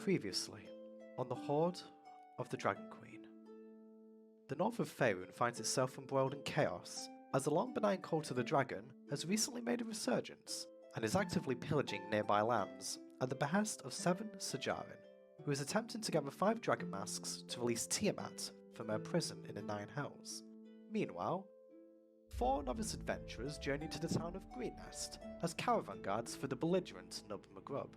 Previously, on the Hoard of the Dragon Queen. The north of Faerun finds itself embroiled in chaos, as the long benign cult of the dragon has recently made a resurgence, and is actively pillaging nearby lands at the behest of 7 Sajarin, who is attempting to gather 5 dragon masks to release Tiamat from her prison in the 9 Hells. Meanwhile, 4 novice adventurers journey to the town of Greenest as caravan guards for the belligerent Nub McGrub.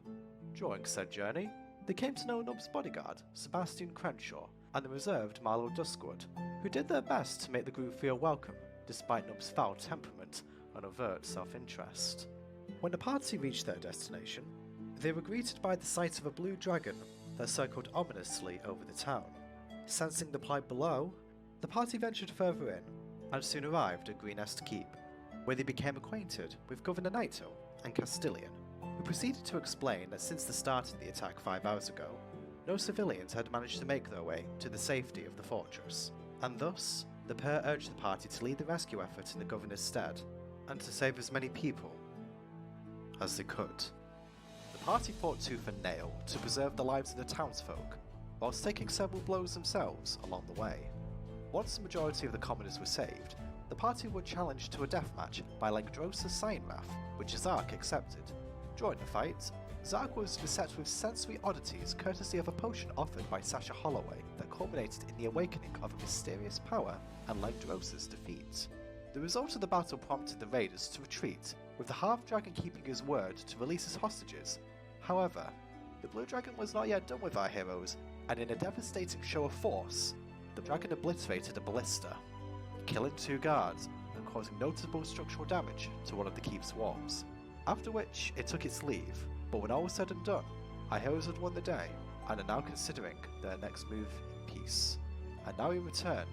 During said journey, they came to know Nub's bodyguard, Sebastian Crenshaw, and the reserved Marlowe Duskwood, who did their best to make the group feel welcome, despite Nub's foul temperament and overt self-interest. When the party reached their destination, they were greeted by the sight of a blue dragon that circled ominously over the town. Sensing the plight below, the party ventured further in, and soon arrived at Greenest Keep, where they became acquainted with Governor Naito and Castilian, who proceeded to explain that since the start of the attack 5 hours ago, no civilians had managed to make their way to the safety of the fortress, and thus the pair urged the party to lead the rescue effort in the governor's stead, and to save as many people as they could. The party fought tooth and nail to preserve the lives of the townsfolk, whilst taking several blows themselves along the way. Once the majority of the commoners were saved, the party were challenged to a deathmatch by Legdrosa's Signwrath, which Zark accepted. During the fight, Zark was beset with sensory oddities courtesy of a potion offered by Sasha Holloway that culminated in the awakening of a mysterious power and Legdrosa's defeat. The result of the battle prompted the raiders to retreat, with the half-dragon keeping his word to release his hostages. However, the blue dragon was not yet done with our heroes, and in a devastating show of force, the dragon obliterated a ballista, killing 2 guards and causing notable structural damage to one of the keep's walls. After which, it took its leave, but when all was said and done, our heroes had won the day, and are now considering their next move in peace. And now we return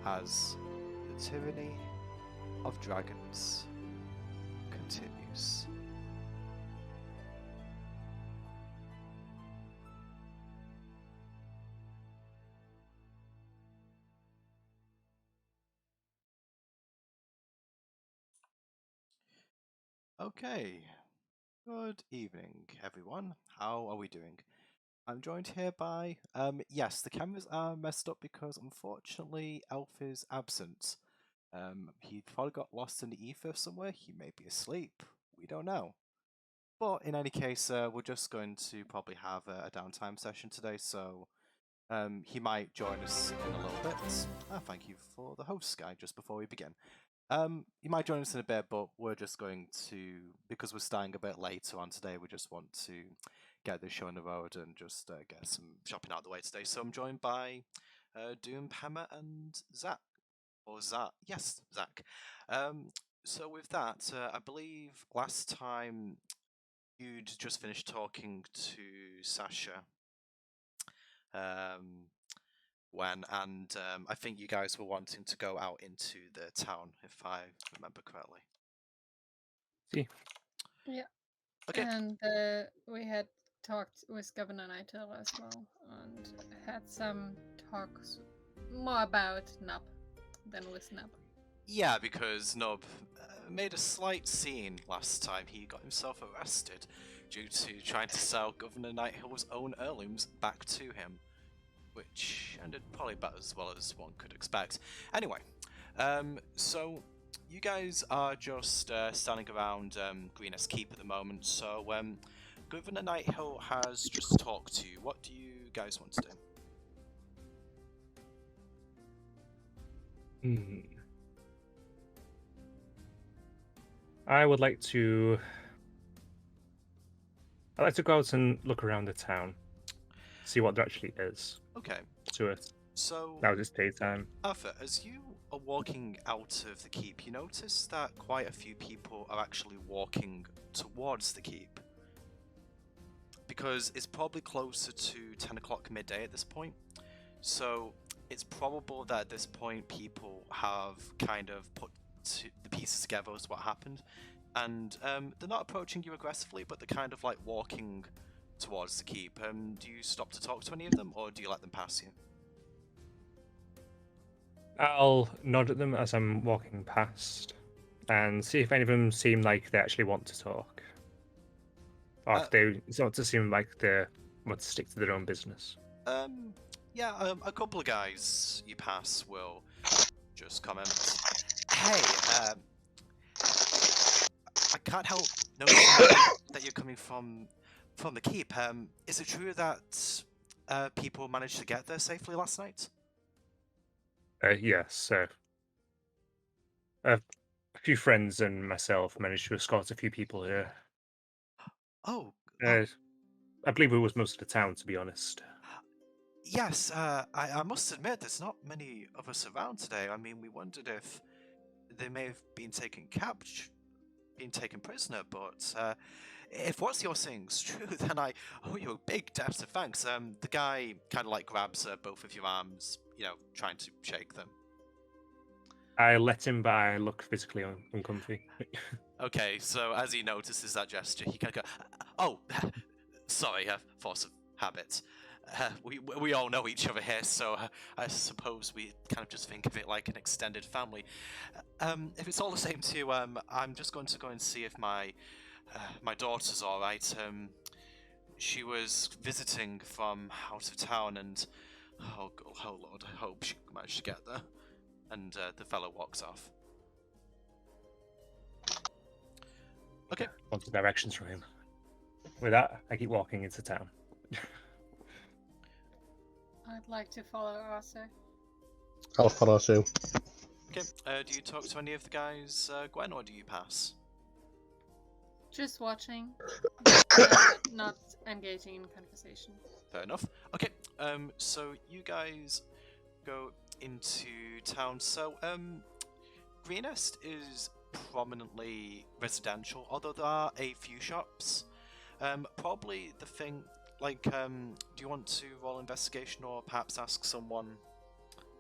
as the Tyranny of Dragons continues. Okay, good evening everyone, how are we doing? I'm joined here by, yes, the cameras are messed up because unfortunately Elf is absent. He probably got lost in the ether somewhere, he may be asleep, we don't know. But in any case, we're just going to probably have a downtime session today, so he might join us in a little bit. Thank you for the host guide just before we begin. You might join us in a bit, but we're just going to, because we're starting a bit later on today, we just want to get this show on the road and just get some shopping out of the way today. So I'm joined by DoomPema and Zach. Or Zach. Yes, Zach. So with that, I believe last time you'd just finished talking to Sasha. I think you guys were wanting to go out into the town, if I remember correctly. See. Yeah. Okay. And we had talked with Governor Naito as well, and had some talks more about Nub than with Nub. Yeah, because Nub made a slight scene last time. He got himself arrested due to trying to sell Governor Nighthill's own heirlooms back to him, which ended probably about as well as one could expect. Anyway, so you guys are just standing around Greenest Keep at the moment, so Governor Nighthill has just talked to you. What do you guys want to do? I'd like to go out and look around the town, see what there actually is. Okay. To it. So now it's daytime. Arthur, as you are walking out of the keep, you notice that quite a few people are actually walking towards the keep. Because it's probably closer to 10 o'clock midday at this point. So it's probable that at this point people have kind of put the pieces together as to what happened. And they're not approaching you aggressively, but they're kind of like walking towards the keep. Do you stop to talk to any of them, or do you let them pass you? I'll nod at them as I'm walking past and see if any of them seem like they actually want to talk. Or if they don't seem like they're want to stick to their own business. Yeah, a couple of guys you pass will just comment. Hey, I can't help noticing that you're coming from the keep. Is it true that people managed to get there safely last night? Yes, a few friends and myself managed to escort a few people here. Oh, I believe it was most of the town, to be honest. yes. I must admit, there's not many of us around today. I mean, we wondered if they may have been taken prisoner, but if what you're saying is true, then I owe you a big debt of thanks. The guy kind of like grabs both of your arms, trying to shake them. I let him, but I look physically uncomfy. Okay, so as he notices that gesture, he kind of goes, "Oh, sorry, force of habit. We all know each other here, so I suppose we kind of just think of it like an extended family. If it's all the same to you, I'm just going to go and see if my daughter's all right. She was visiting from out of town, and oh Lord, I hope she managed to get there." And the fellow walks off. Okay. Want the directions from him. With that, I keep walking into town. I'd like to follow Arthur. I'll follow too. Okay. Do you talk to any of the guys, Gwen, or do you pass? Just watching, not engaging in conversation. Fair enough. Okay. So you guys go into town. So Greenest is prominently residential, although there are a few shops. Probably the thing, like, do you want to roll investigation or perhaps ask someone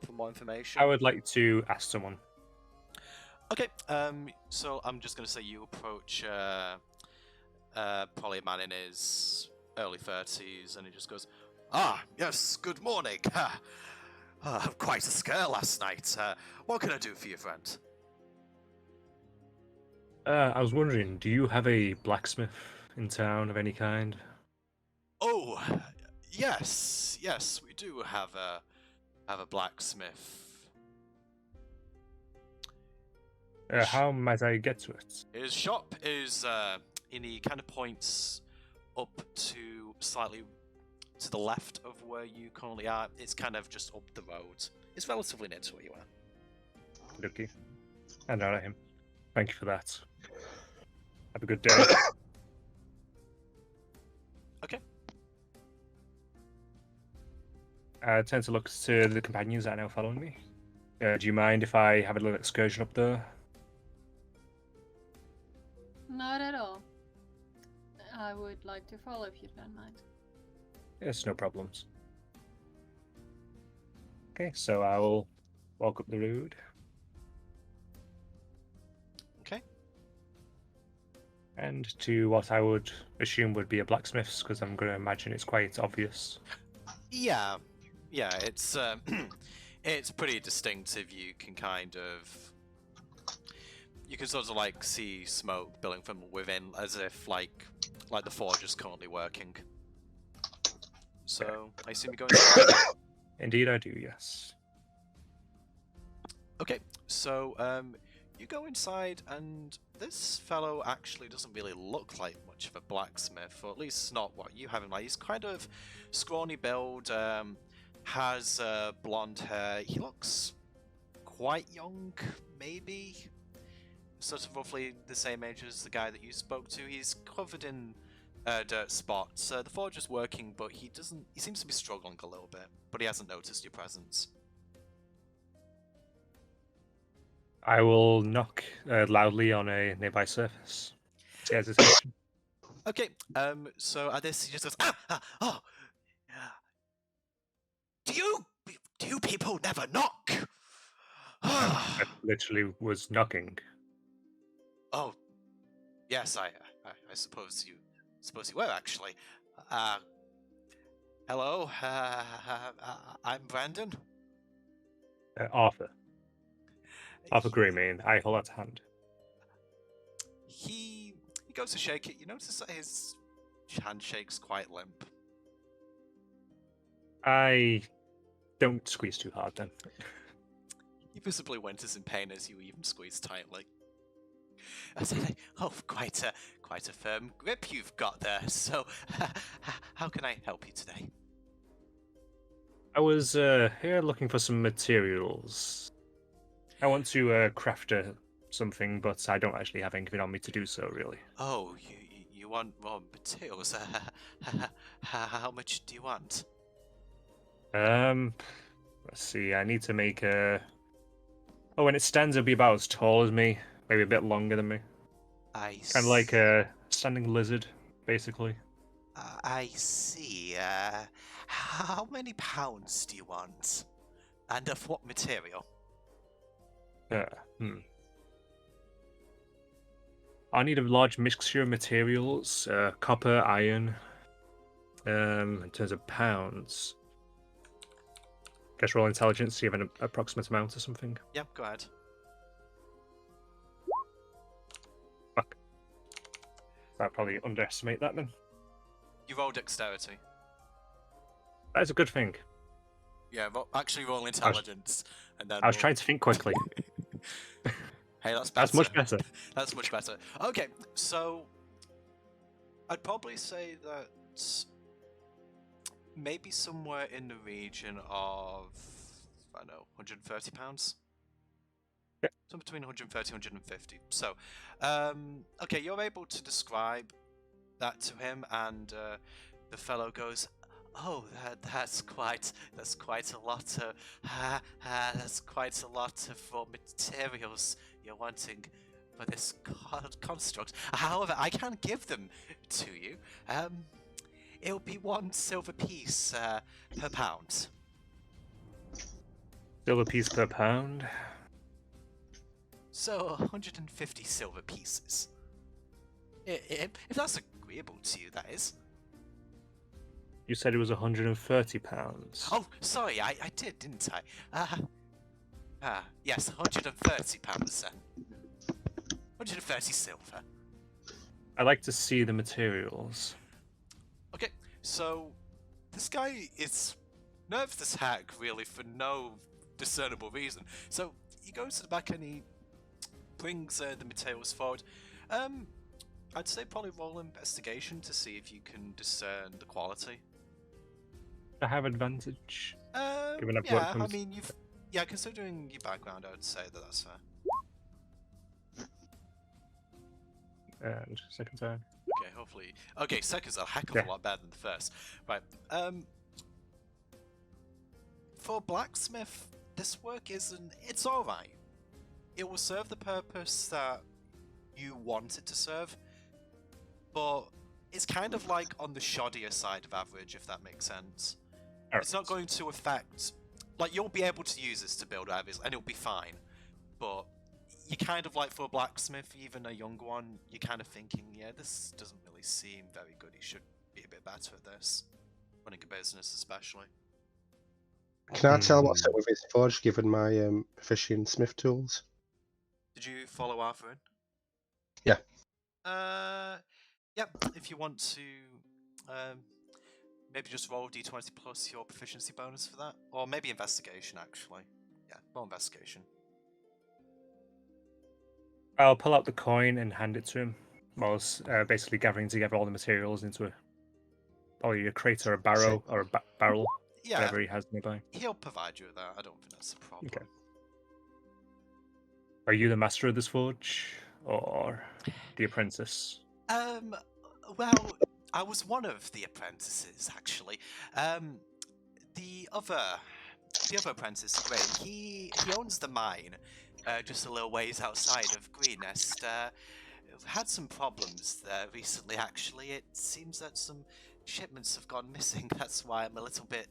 for more information? I would like to ask someone. Okay, so I'm just going to say you approach probably a man in his early 30s, and he just goes, "Ah, yes, good morning. Quite a scare last night. What can I do for you, friend?" I was wondering, do you have a blacksmith in town of any kind? Oh, yes, we do have a blacksmith. How might I get to it? His shop is, and he kind of points up to slightly to the left of where you currently are. It's kind of just up the road. It's relatively near to where you are. Okay. I know him. Thank you for that. Have a good day. Okay. I tend to look to the companions that are now following me. Do you mind if I have a little excursion up there? Not at all. I would like to follow if you don't mind. Yes, no problems. Okay, so I will walk up the road. Okay. And to what I would assume would be a blacksmith's, because I'm going to imagine it's quite obvious. Yeah, it's it's pretty distinctive. You can sort of like see smoke billowing from within, as if like the forge is currently working. So I assume you're going. Indeed, I do. Yes. Okay, so you go inside, and this fellow actually doesn't really look like much of a blacksmith, or at least not what you have in mind. He's kind of scrawny build, has blonde hair. He looks quite young, maybe sort of roughly the same age as the guy that you spoke to. He's covered in dirt spots. The forge is working, but he seems to be struggling a little bit, but he hasn't noticed your presence. I will knock loudly on a nearby surface. To get his attention. Okay, so at this he just goes, oh, do you people never knock? I literally was knocking. Oh, yes, I suppose you were actually. Hello, I'm Brandon. Arthur. Arthur Greymane. I hold out a hand. He goes to shake it. You notice that his handshake's quite limp. I don't squeeze too hard then. You visibly went as in pain as you even squeezed tightly. I said, "Oh, quite a firm grip you've got there. So, how can I help you today?" I was here looking for some materials. I want to craft something, but I don't actually have anything on me to do so, really. Oh, you want raw materials? How much do you want? Let's see. I need to make a. Oh, when it stands, it'll be about as tall as me, maybe a bit longer than me. Kind of like a standing lizard, basically. I see. How many pounds do you want? And of what material? I need a large mixture of materials, copper, iron. In terms of pounds, guess roll intelligence, see if an approximate amount or something. Yeah, go ahead. Fuck. I'll probably underestimate that then. You roll dexterity. That is a good thing. Yeah, actually roll intelligence, and then I was trying to think quickly. Hey, that's better. That's much better. That's much better. Okay, so I'd probably say that maybe somewhere in the region of, I don't know, £130. Yeah. So between 130 and 150. So, okay, you're able to describe that to him, and the fellow goes, "Oh, that's quite a lot of that's quite a lot of raw materials you're wanting for this construct. However, I can give them to you. It'll be 1 silver piece per pound." Silver piece per pound. So 150 silver pieces. If that's agreeable to you, that is. You said it was £130. Oh, sorry, I did, didn't I? Yes, £130, sir. 130 silver. I'd like to see the materials. Okay, so this guy is nervous as heck, really, for no discernible reason. So he goes to the back and he brings the materials forward. I'd say probably roll investigation to see if you can discern the quality. I have advantage. Given I've Yeah, worked I on mean, considering your background, I would say that that's fair. And second time. Okay, hopefully. Okay, second's a heck of a lot better than the first. Right. For Blacksmith, this work it's alright. It will serve the purpose that you want it to serve, but it's kind of like on the shoddier side of average, if that makes sense. It's not going to affect... Like, you'll be able to use this to build areas, and it'll be fine, but you kind of like, for a blacksmith, even a young one, you're kind of thinking, yeah, this doesn't really seem very good. He should be a bit better at this, running a business especially. Can I tell what's up with his forge, given my proficient smith tools? Did you follow Arthur in? Yeah. Yep. If you want to, maybe just roll d20 plus your proficiency bonus for that, or maybe investigation actually. Yeah, roll investigation. I'll pull out the coin and hand it to him. Whilst basically gathering together all the materials into probably a crate or a barrow or a barrel, Yeah, whatever he has nearby. he'll provide you with that. I don't think that's a problem. Okay. Are you the master of this forge, or the apprentice? Well, I was one of the apprentices actually. The other apprentice, Gray, he owns the mine, just a little ways outside of Greenest. Had some problems there recently, actually. It seems that some shipments have gone missing. That's why I'm a little bit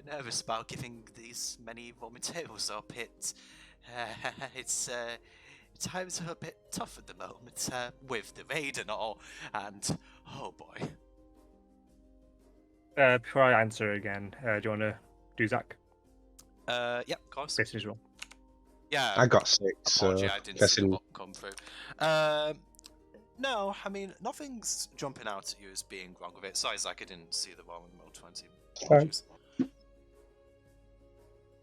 nervous about giving these many raw materials up. Times are a bit tough at the moment, with the raid and all, and oh boy. Before I answer again, do you want to do Zach? Yeah, of course. Based as well. Yeah. I got 6, Apology, so I didn't see guessing... what come through. No, I mean, nothing's jumping out at you as being wrong with it. Sorry, Zach, I didn't see the roll in roll 20. Fine.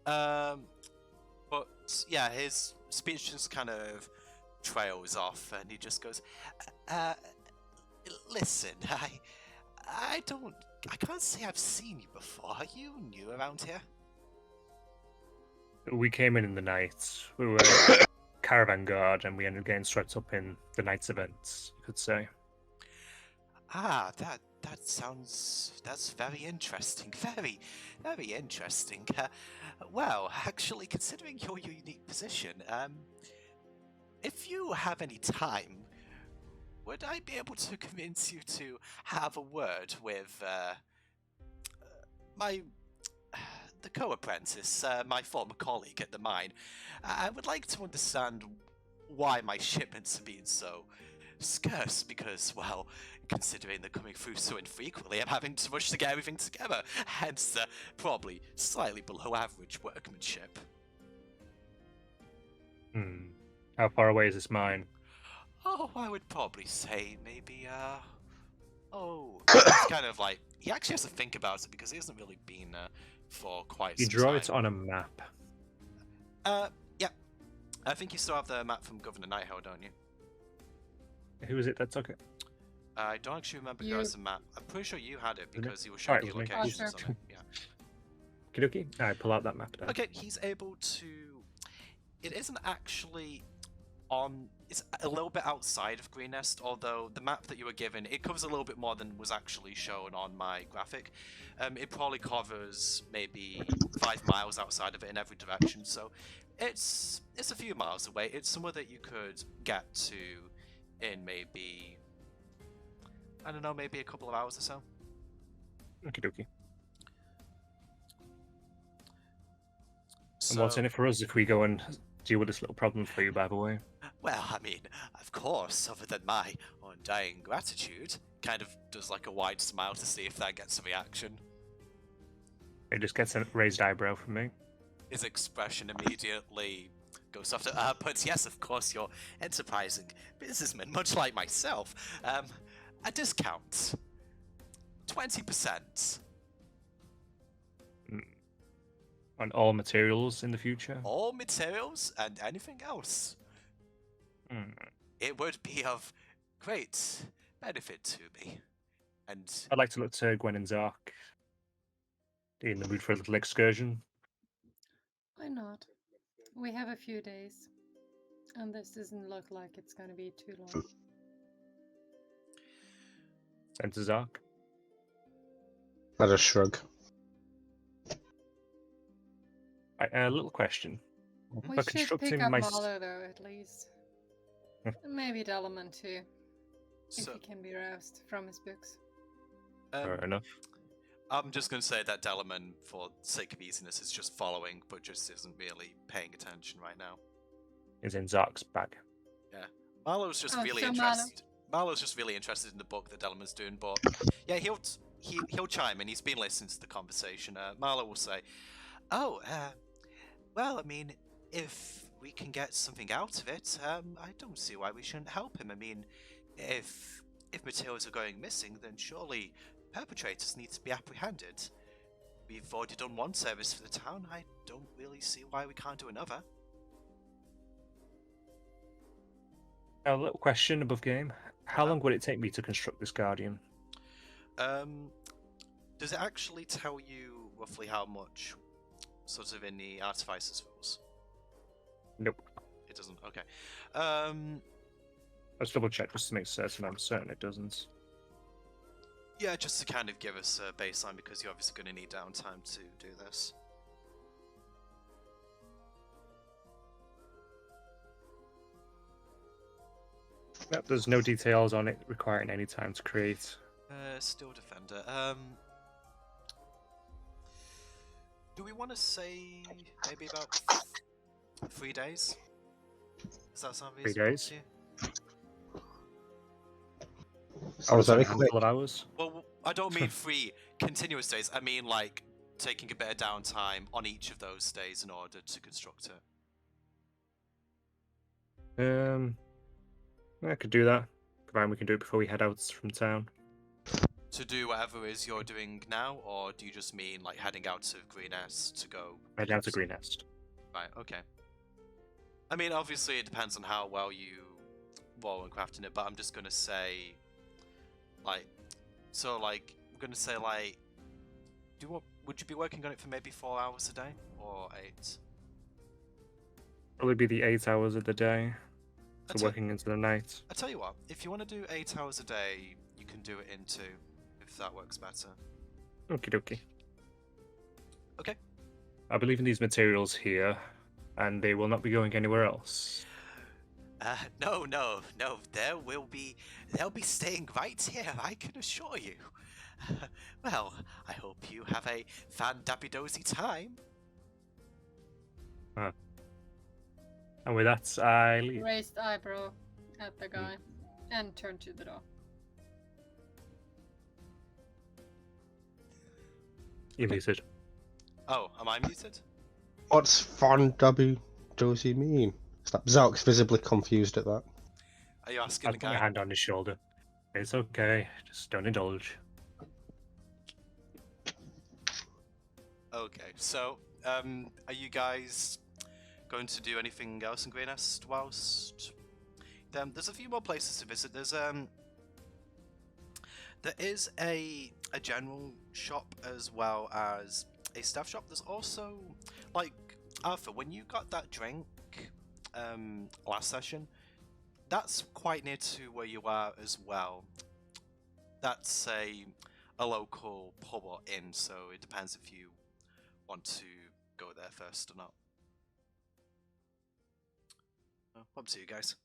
But yeah, his speech just kind of trails off, and he just goes, uh, "Listen, I can't say I've seen you before. Are you new around here?" We came in the night. We were caravan guard, and we ended up getting swept up in the night's events, you could say. Ah, that's very interesting. Very interesting. Well, actually, considering your unique position, if you have any time, would I be able to convince you to have a word with the co-apprentice, my former colleague at the mine? I would like to understand why my shipments are being so scarce, because, well, considering they're coming through so infrequently, I'm having to rush to get everything together, hence probably slightly below average workmanship. How far away is this mine? Oh, I would probably say maybe, it's kind of like, he actually has to think about it because he hasn't really been for quite You some draw time. it on a map. Yeah. I think you still have the map from Governor Nighthill, don't you? Who is it that took it? I don't actually remember You. guys the map. I'm pretty sure you had it it? because you were showing Alright, the it was me. locations Oh, on it. Yeah. Kidoki? I pull out that map then. Okay, he's able to. It isn't actually on. It's a little bit outside of Green Nest, although the map that you were given, it covers a little bit more than was actually shown on my graphic. It probably covers maybe 5 miles outside of it in every direction, so it's a few miles away. It's somewhere that you could get to in maybe, I don't know, maybe a couple of hours or so. Okie dokie. So, And what's in it for us if we go and deal with this little problem for you, by the way? well, I mean, of course, other than my undying gratitude, kind of does like a wide smile to see if that gets a reaction. It just gets a raised eyebrow from me. His expression immediately goes off to, but yes, of course, you're enterprising businessman, much like myself. A discount. 20%. On all materials in the future? All materials and anything else. It would be of great benefit to me. And I'd like to look to Gwen and Zark. In the mood for a little excursion. Why not? We have a few days, and this doesn't look like it's going to be too long. Send to Zark. I just shrug. A little question. We For should constructing pick up my Marlow, though, at least. And maybe Delman, too, if so, he can be roused from his books. Fair enough. I'm just going to say that Delman, for sake of easiness, is just following, but just isn't really paying attention right now. Is in Zark's bag. Marlowe's just really so interested. Marlowe's just really interested in the book that Delman's doing, but yeah, he'll chime in. He's been listening to the conversation. Marlowe will say, "Oh, well, I mean, if we can get something out of it, I don't see why we shouldn't help him. I mean, if materials are going missing, then surely perpetrators need to be apprehended. We've already done one service for the town. I don't really see why we can't do another." A little question above game. How long would it take me to construct this Guardian? Does it actually tell you roughly how much, sort of in the Artificer's rules? Nope. It doesn't. Okay. Let's double check just to make certain. I'm certain it doesn't. Yeah, just to kind of give us a baseline, because you're obviously going to need downtime to do this. Yep, there's no details on it requiring any time to create. Still Defender. Do we want to say maybe about 3 days? Does that sound 3 reasonable days? to you? Sounds very a quick. handful of hours. Well, I don't mean 3 continuous days. I mean like taking a bit of downtime on each of those days in order to construct it. I could do that. Provided we can do it before we head out from town. To do whatever it is you're doing now, or do you just mean like heading out to Greenest to go? Right down to Greenest. Right, okay. I mean, obviously it depends on how well you roll and crafting it, but I'm just gonna say, like, so like, I'm gonna say like, would you be working on it for maybe 4 hours a day, or 8? Probably be the 8 hours of the day. I So working into the night. I tell you what, if you want to do 8 hours a day, you can do it in 2, if that works better. Okie dokie. Okay. I believe in these materials here, and they will not be going anywhere else. No. They'll be staying right here, I can assure you. Well, I hope you have a fan-dappy-dozy time. And with that, I leave. Raised eyebrow at the guy and turn to the door. You muted. Oh, am I muted? What's Fan Dozy mean? Zark's visibly confused at that. Are you asking I'll the put my guy? hand on his shoulder. It's okay, just don't indulge. Okay, so, are you guys going to do anything else in Greenest whilst? There's a few more places to visit. There is a general shop as well as a staff shop. There's also, like, Arthur, when you got that drink last session, that's quite near to where you are as well. That's a local pub or inn, so it depends if you want to go there first or not. Up to you guys. Is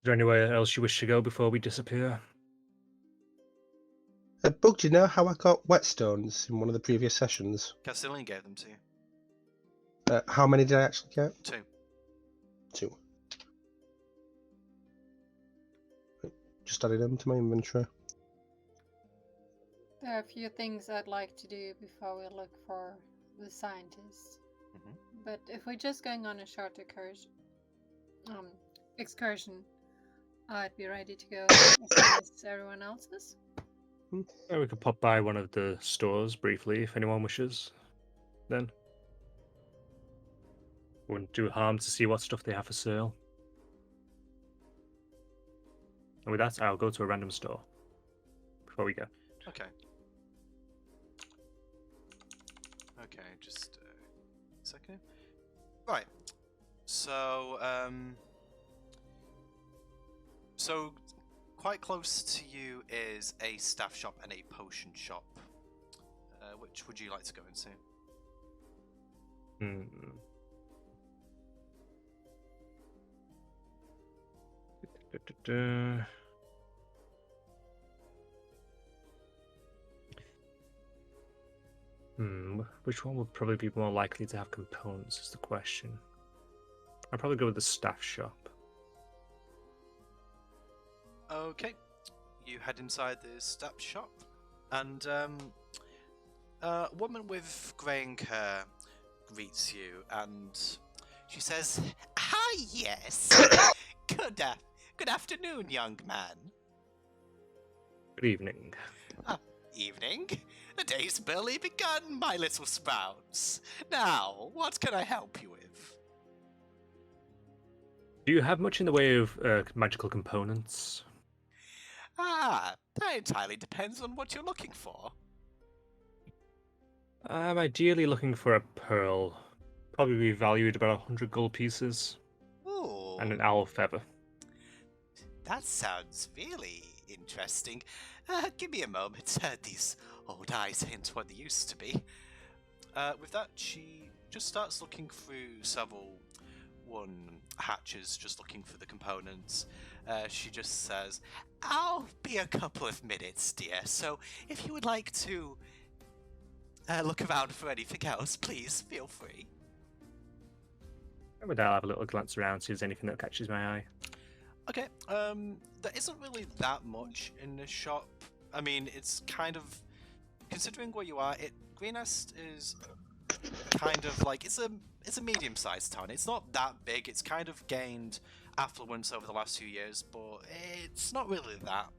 there anywhere else you wish to go before we disappear? Bug, do you know how I got whetstones in one of the previous sessions? Castilian gave them to you. How many did I actually get? 2. 2. Just added them to my inventory. There are a few things I'd like to do before we look for the scientists. Mhm. But if we're just going on a short excursion, I'd be ready to go as soon as everyone else is. We could pop by one of the stores briefly if anyone wishes. Then. Wouldn't do harm to see what stuff they have for sale. And with that, I'll go to a random store before we go. Okay. Okay, just a second. Right. So, so quite close to you is a staff shop and a potion shop. Which would you like to go into? Which one would probably be more likely to have components is the question. I'd probably go with the staff shop. Okay. You head inside the staff shop, and a woman with greying hair greets you, and she says, "Ah, yes. Good afternoon, young man." Good evening. Evening. The day's barely begun, my little sprouts. Now, what can I help you with? Do you have much in the way of magical components? That entirely depends on what you're looking for. I'm ideally looking for a pearl. Probably valued about 100 gold pieces. Ooh, And an owl feather. that sounds really interesting. Give me a moment. These old eyes ain't what they used to be. With that, she just starts looking through several hatches, just looking for the components. She just says, "I'll be a couple of minutes, dear, so if you would like to look around for anything else, please feel free." And with that, I'll have a little glance around, see if there's anything that catches my eye. Okay, there isn't really that much in the shop. I mean, it's kind of, considering where you are, Greenest is kind of like, it's a medium-sized town. It's not that big. It's kind of gained affluence over the last few years, but it's not really that.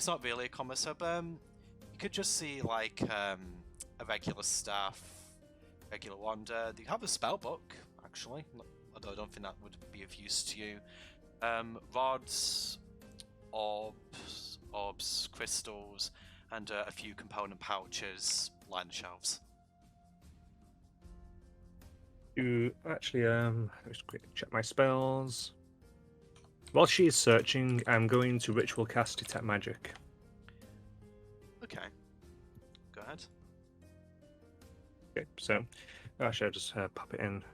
it's not really a common sub. You could just see like a regular staff, regular wand. They have a spell book actually, although I don't think that would be of use to you. Rods, orbs, crystals, and a few component pouches line the shelves. Actually, let me just quickly check my spells. While she is searching, I'm going to ritual cast detect magic. Okay, go ahead. Okay, so actually, I'll just pop it in.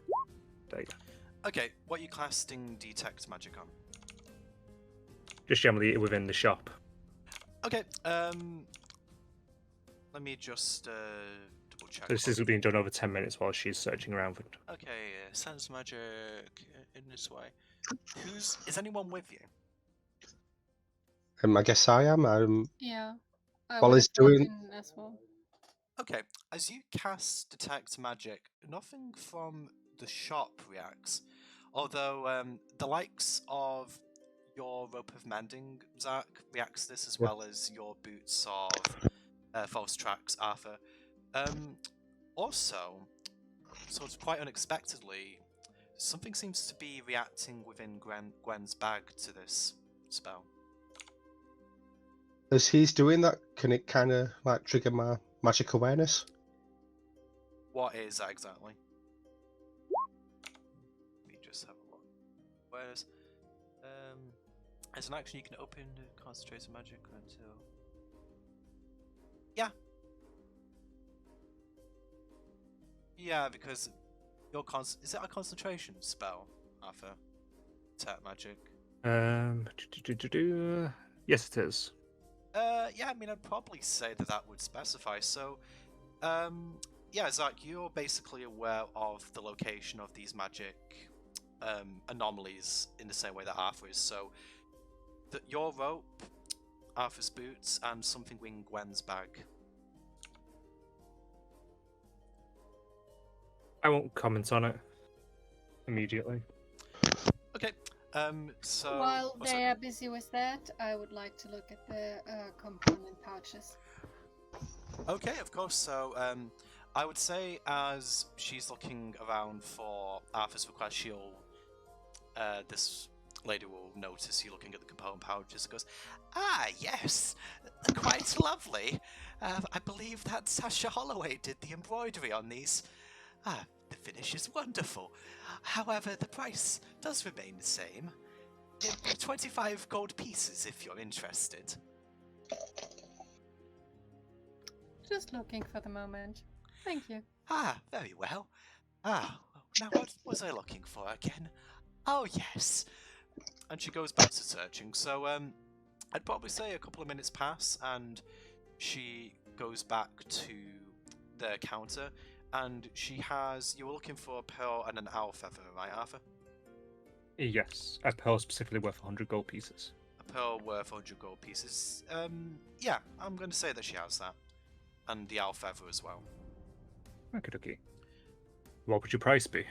There you go. Okay, what are you casting detect magic on? Just generally within the shop. Okay, let me just double check. So this is being done over 10 minutes while she's searching around for it. Okay, sense magic in this way. Is anyone with you? I guess I am. Yeah. I While would he's have brought doing- in as well. Okay, as you cast detect magic, nothing from the shop reacts. Although the likes of your rope of mending, Zach, reacts to this as well as your boots of false tracks, Arthur. Also, sort of quite unexpectedly, something seems to be reacting within Gwen's bag to this spell. As he's doing that, can it kind of like trigger my magic awareness? What is that exactly? Let me just have a look. Where's as an action you can open concentrated magic until. Yeah. Yeah, because your is it a concentration spell, Arthur? Tap magic. Yes, it is. Yeah, I mean, I'd probably say that would specify. So, yeah, Zach, you're basically aware of the location of these magic anomalies in the same way that Arthur is. So, your rope, Arthur's boots, and something in Gwen's bag. I won't comment on it immediately. Okay. So While they are busy with that, I would like to look at the component pouches. Okay, of course. So, I would say as she's looking around for Arthur's request, this lady will notice you looking at the component pouches and goes, "Ah, yes, quite lovely. I believe that Sasha Holloway did the embroidery on these. The finish is wonderful. However, the price does remain the same. 25 gold pieces if you're interested." Just looking for the moment. Thank you. Very well. Now what was I looking for again? Oh, yes. And she goes back to searching. So, I'd probably say a couple of minutes pass, and she goes back to the counter, and you were looking for a pearl and an owl feather, right, Arthur? Yes, a pearl specifically worth 100 gold pieces. A pearl worth 100 gold pieces. Yeah, I'm going to say that she has that. And the owl feather as well. Okay. What would your price be?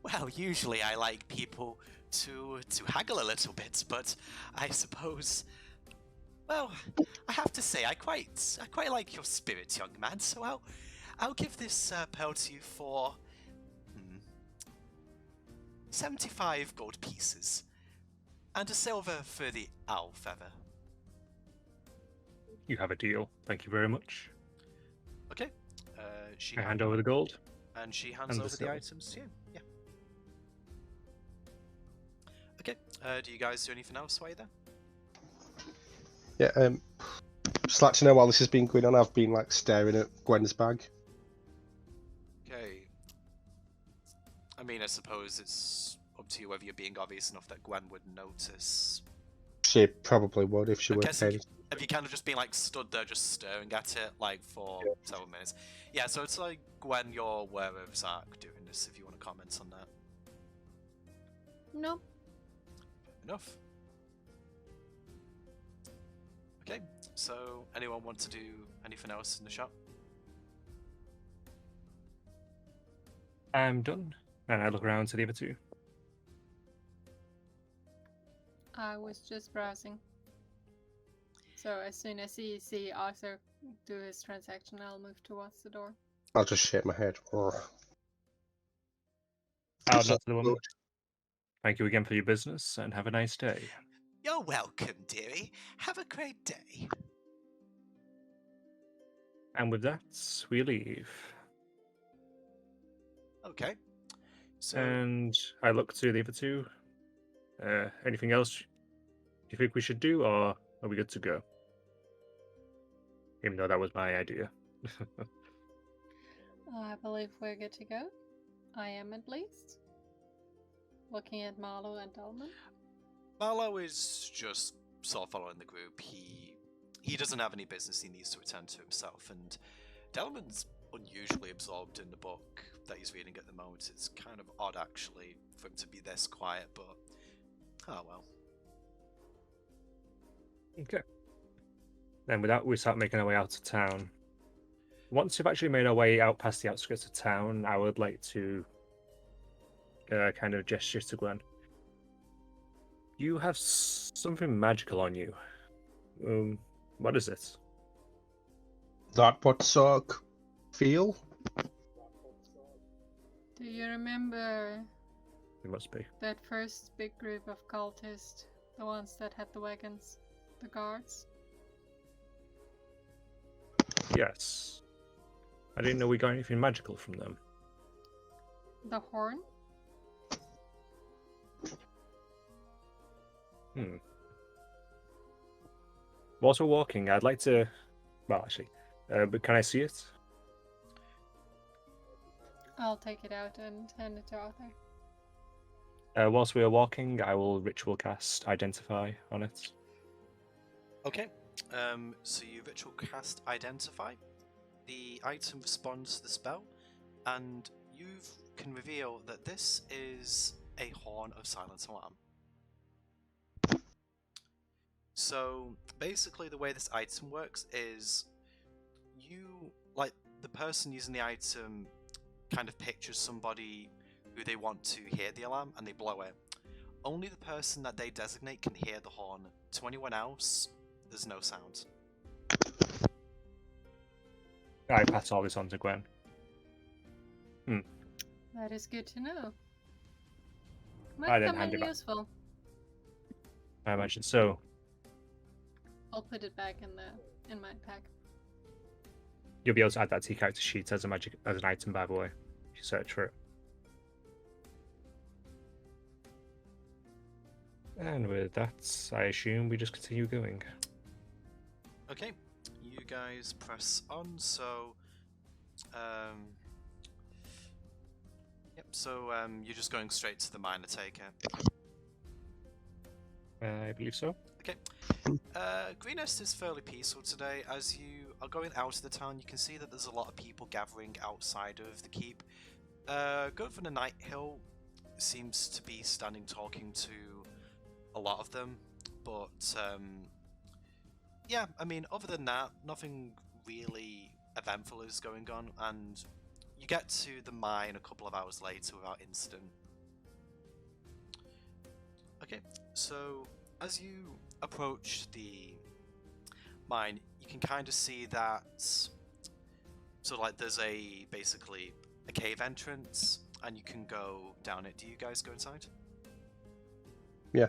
Well, usually I like people to haggle a little bit, but I suppose, well, I have to say I quite like your spirit, young man. So I'll give this pearl to you for 75 gold pieces, and a silver for the owl feather. You have a deal. Thank you very much. Okay. I hand over the gold. And she hands and over the the silver. items to you. Yeah. Okay. Do you guys do anything else while you're there? Yeah. Just like to know while this has been going on, I've been like staring at Gwen's bag. Okay. I mean, I suppose it's up to you whether you're being obvious enough that Gwen would notice. She probably would if she were paying. Have you kind of just been like stood there just staring at it like for several minutes? Yeah, so it's like Gwen, you're aware of Zach doing this if you want to comment on that. No. Enough. Okay, so anyone want to do anything else in the shop? I'm done. And I look around to the other two. I was just browsing. So as soon as you see Arthur do his transaction, I'll move towards the door. I'll just shake my head. Ugh. I'll So nod to the woman. Thank you again for your business, and have a nice day. You're welcome, dearie. Have a great day. And with that, we leave. Okay. So, And I look to the other two. Anything else you think we should do, or are we good to go? Even though that was my idea. I believe we're good to go. I am at least. Looking at Marlowe and Dolman. Marlowe is just sort of following the group. He doesn't have any business he needs to attend to himself, and Delman's unusually absorbed in the book that he's reading at the moment. It's kind of odd, actually, for him to be this quiet, but oh well. Okay. Then with that, we start making our way out of town. Once we've actually made our way out past the outskirts of town, I would like to kind of gesture to Gwen. You have something magical on you. What is it? That what suck feel? Do you remember It must be. that first big group of cultists? The ones that had the wagons? The guards? Yes. I didn't know we got anything magical from them. The horn? Whilst we're walking, I'd like to... Well, actually, but can I see it? I'll take it out and hand it to Arthur. Whilst we are walking, I will ritual cast Identify on it. Okay. So you ritual cast Identify. The item responds to the spell, and you can reveal that this is a Horn of Silent Alarm. So basically the way this item works is the person using the item kind of pictures somebody who they want to hear the alarm, and they blow it. Only the person that they designate can hear the horn. To anyone else, there's no sound. I pass all this on to Gwen. That is good to know. I Might then come hand in it back. useful. I imagine so. I'll put it back in my pack. You'll be able to add that to your character sheet as an item, by the way, if you search for it. And with that, I assume we just continue going. Okay, you guys press on. So, you're just going straight to the mine, I take it. I believe so. Okay. Greenest is fairly peaceful today. As you are going out of the town, you can see that there's a lot of people gathering outside of the keep. Governor Nighthill seems to be standing talking to a lot of them, but yeah, I mean, other than that, nothing really eventful is going on, and you get to the mine a couple of hours later without incident. Okay, so as you approach the mine, you can kind of see that, so like there's basically a cave entrance, and you can go down it. Do you guys go inside? Yeah.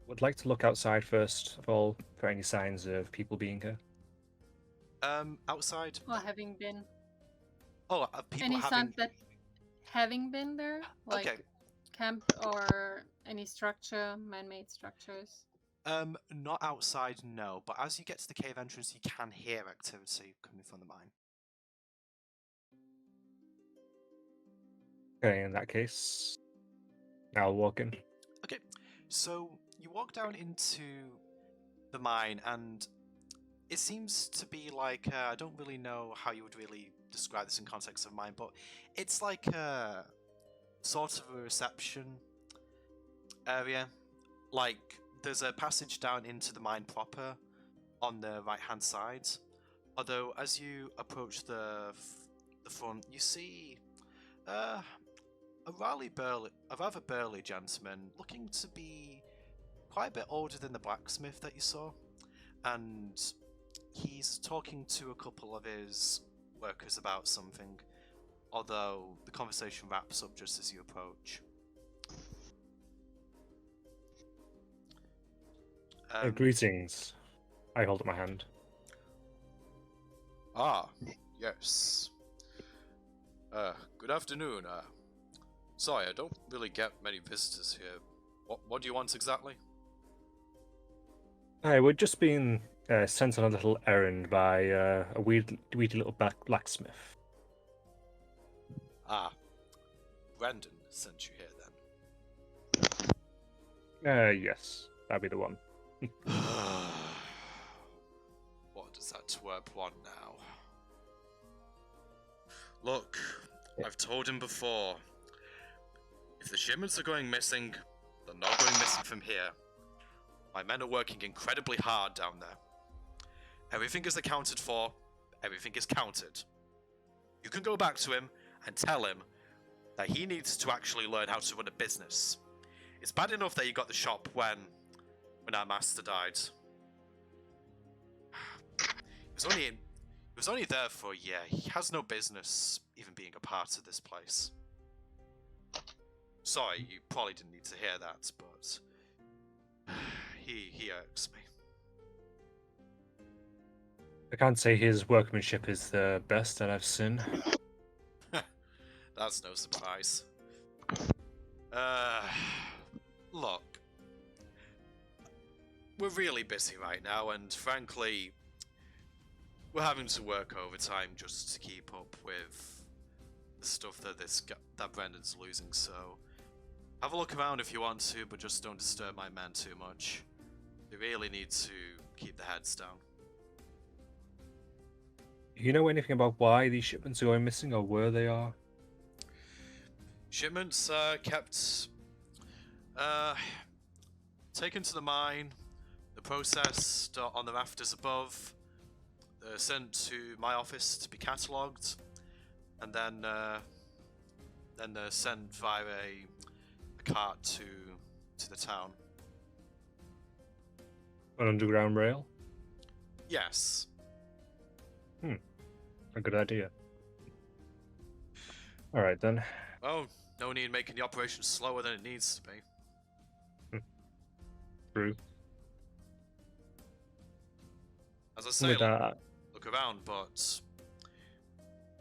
Would like to look outside first of all for any signs of people being here. Outside. Or having been. Oh, people Any having. signs that having been there? Like Okay. camp or any structure, man-made structures? Not outside, no. But as you get to the cave entrance, you can hear activity coming from the mine. Okay, in that case, I'll walk in. Okay, so you walk down into the mine, and it seems to be like I don't really know how you would really describe this in context of mine, but it's like a sort of a reception area. Like there's a passage down into the mine proper on the right hand side. Although as you approach the front, you see a rather burly gentleman looking to be quite a bit older than the blacksmith that you saw, and he's talking to a couple of his workers about something, although the conversation wraps up just as you approach. Greetings. I hold up my hand. Ah, yes. Good afternoon. Sorry, I don't really get many visitors here. What do you want exactly? Hi, we're just being sent on a little errand by a weedy little blacksmith. Ah, Brandon sent you here Yes, that'd be the one. then. What does that twerp want now? Look, I've told him before. If the shipments are going missing, they're not going missing from here. My men are working incredibly hard down there. Everything is accounted for. Everything is counted. You can go back to him and tell him that he needs to actually learn how to run a business. It's bad enough that he got the shop when our master died. He was only there for a year. He has no business even being a part of this place. Sorry, you probably didn't need to hear that, but he irks me. I can't say his workmanship is the best that I've seen. That's no surprise. Look. We're really busy right now, and frankly, we're having to work overtime just to keep up with the stuff that that Brendan's losing, so have a look around if you want to, but just don't disturb my men too much. They really need to keep their heads down. You know anything about why these shipments are going missing or where they are? Shipments kept taken to the mine, the processed on the rafters above, sent to my office to be catalogued, and then they're sent via a cart to the town. An underground rail? Yes. A good idea. Alright then. Well, no need making the operation slower than it needs to be. True. As I say, With that, look around, but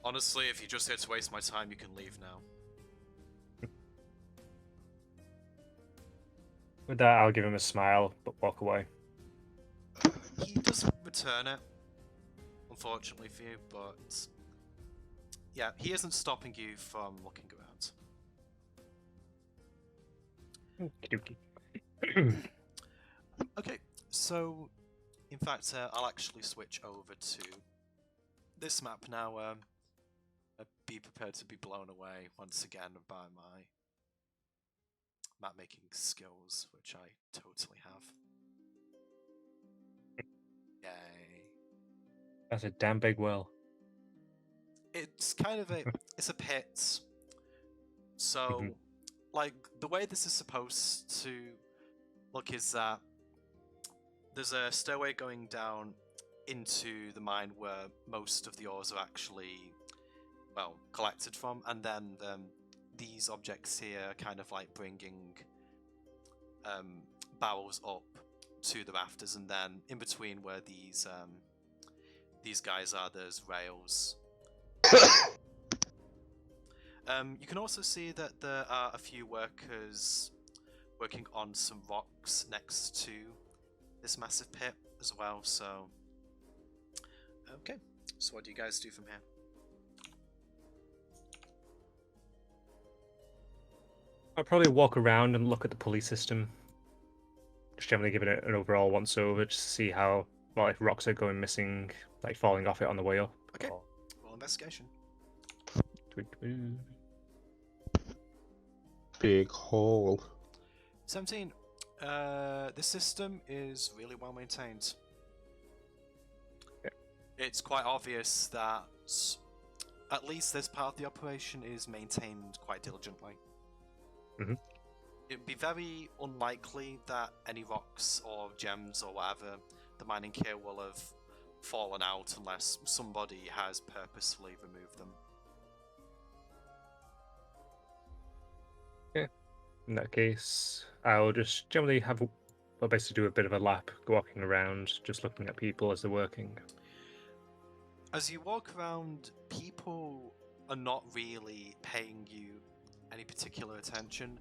honestly, if you're just here to waste my time, you can leave now. I'll give him a smile, but walk away. He doesn't return it, unfortunately for you, but yeah, he isn't stopping you from looking around. Okey-dokey. Okay, so in fact, I'll actually switch over to this map now. Be prepared to be blown away once again by my map making skills, which I totally have. Yay. That's a damn big well. It's kind of it's a pit. So, like, the way this is supposed to look is that there's a stairway going down into the mine where most of the ores are actually, well, collected from, and then these objects here are kind of like bringing barrels up to the rafters, and then in between where these guys are, there's rails. You can also see that there are a few workers working on some rocks next to this massive pit as well, so... Okay, so what do you guys do from here? I'll probably walk around and look at the pulley system. Just generally give it an overall once over, just to see how, well, if rocks are going missing, like falling off it on the way up. Okay, or- roll investigation. Big hole. 17. This system is really well maintained. Yeah. It's quite obvious that at least this part of the operation is maintained quite diligently. Mhm. it'd be very unlikely that any rocks or gems or whatever the mining here will have fallen out unless somebody has purposefully removed them. In that case, I'll just generally I'll basically do a bit of a lap, walking around, just looking at people as they're working. As you walk around, people are not really paying you any particular attention.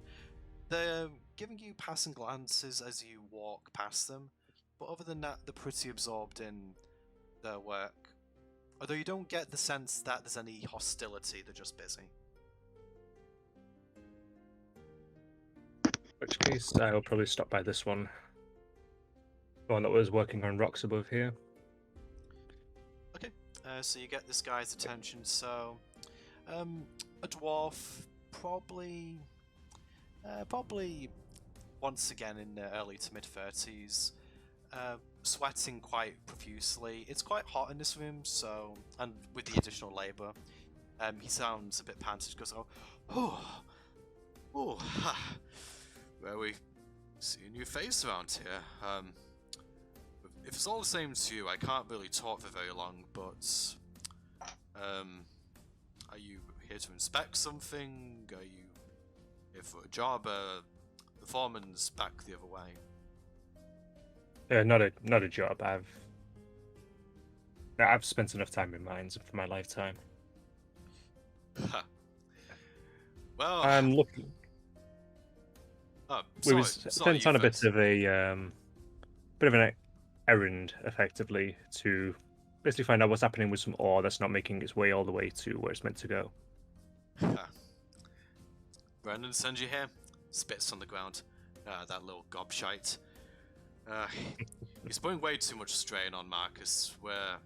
They're giving you passing glances as you walk past them, but other than that, they're pretty absorbed in their work. Although you don't get the sense that there's any hostility, they're just busy. In which case, I'll probably stop by this one. The one that was working on rocks above here. Okay, so you get this guy's attention. So, a dwarf, probably once again in the early to mid 30s, sweating quite profusely. It's quite hot in this room, so, and with the additional labour, he sounds a bit panted. He goes, oh, well, we see a new face around here. If it's all the same to you, I can't really talk for very long, but are you here to inspect something? Are you here for a job? The foreman's back the other way. Not a job. I've spent enough time in mines for my lifetime. Well, I'm looking. We was sent on a bit of an errand, effectively, to basically find out what's happening with some ore that's not making its way all the way to where it's meant to go. Brendan sends you here. Spits on the ground. That little gobshite. He's putting way too much strain on Marcus, where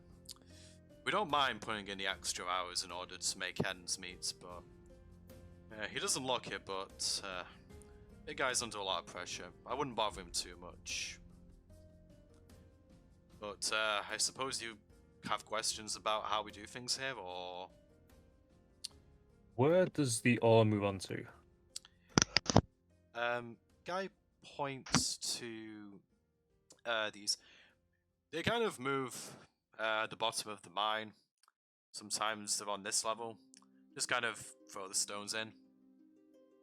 we don't mind putting in the extra hours in order to make ends meet, but he doesn't look it, but the guy's under a lot of pressure. I wouldn't bother him too much. But I suppose you have questions about how we do things here, or... Where does the ore move on to? Guy points to these. They kind of move at the bottom of the mine. Sometimes they're on this level. Just kind of throw the stones in.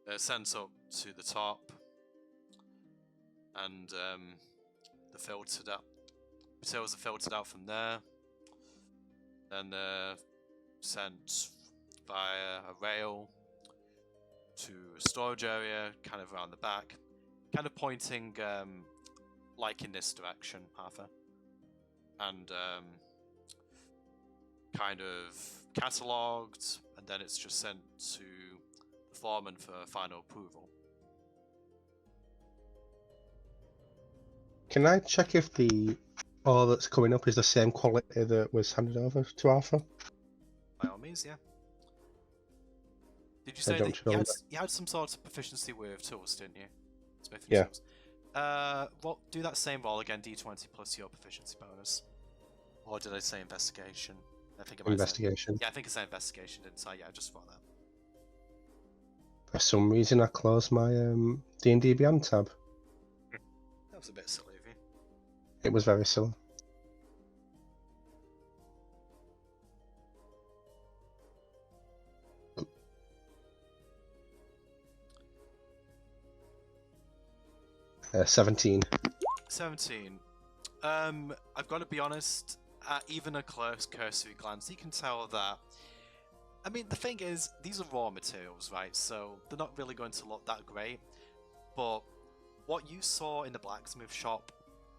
They're sent up to the top. And they're filtered out. Materials are filtered out from there. Then they're sent via a rail to a storage area, kind of around the back. Kind of pointing, like in this direction, Arthur. And kind of catalogued, and then it's just sent to the foreman for final approval. Can I check if the ore that's coming up is the same quality that was handed over to Arthur? By all means, yeah. Did you say that you had some sort of proficiency with tools, didn't you? Smithing Yeah. tools. Well, do that same roll again, d20 plus your proficiency bonus. Or did I say investigation? I think it might Investigation. Yeah, I think I said investigation, didn't I? Yeah, just for that. For some reason, I closed my D&D Beyond tab. That was a bit silly of you. It was very silly. Uh, 17. 17. I've got to be honest, even a close cursory glance, you can tell that... I mean, the thing is, these are raw materials, right? So they're not really going to look that great. But what you saw in the blacksmith shop,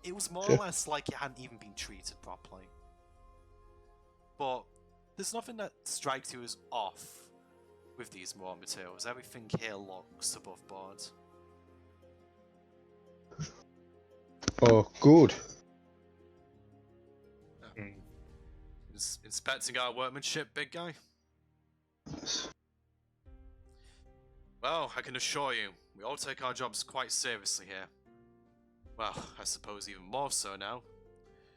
it was more or less like it hadn't even been treated properly. But there's nothing that strikes you as off with these raw materials. Everything here looks above board. Oh, good. Inspecting our workmanship, big guy? Well, I can assure you, we all take our jobs quite seriously here. Well, I suppose even more so now.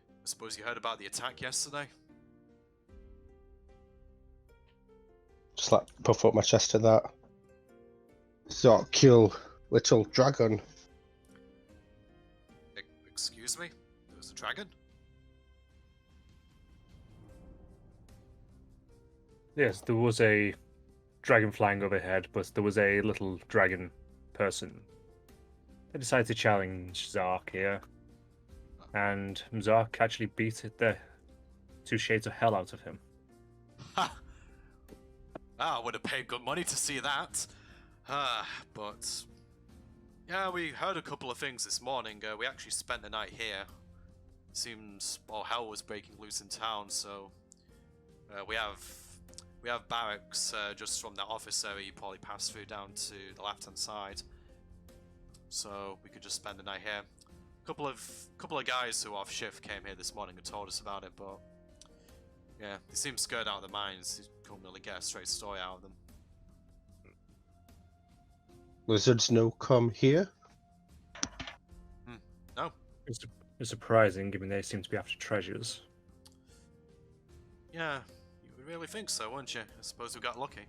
I suppose you heard about the attack yesterday? Just like puff up my chest at that. Sort of kill little dragon. Excuse me? There was a dragon? Yes, there was a dragon flying overhead, but there was a little dragon person. They decided to challenge Zark here, and Zark actually beat the 2 shades of hell out of him. Ha! I would have paid good money to see that. But... Yeah, we heard a couple of things this morning. We actually spent the night here. Seems all hell was breaking loose in town, so... we have barracks just from the office area you probably pass through down to the left-hand side. So we could just spend the night here. Couple of guys who are off shift came here this morning and told us about it, but yeah, they seem scared out of their minds. You couldn't really get a straight story out of them. Lizards no come here. No. It's surprising, given they seem to be after treasures. Yeah, you would really think so, wouldn't you? I suppose we got lucky.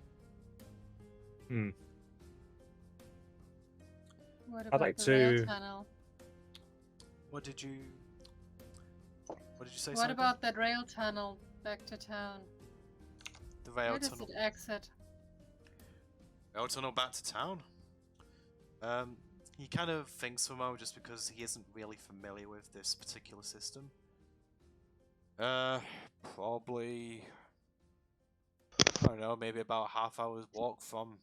What I'd about like the rail to- tunnel? What did you say? What Simon? about that rail tunnel back to town? the rail Where does tunnel? it exit? Rail tunnel back to town? He kind of thinks for a moment just because he isn't really familiar with this particular system. Probably... I don't know, maybe about half hour's walk from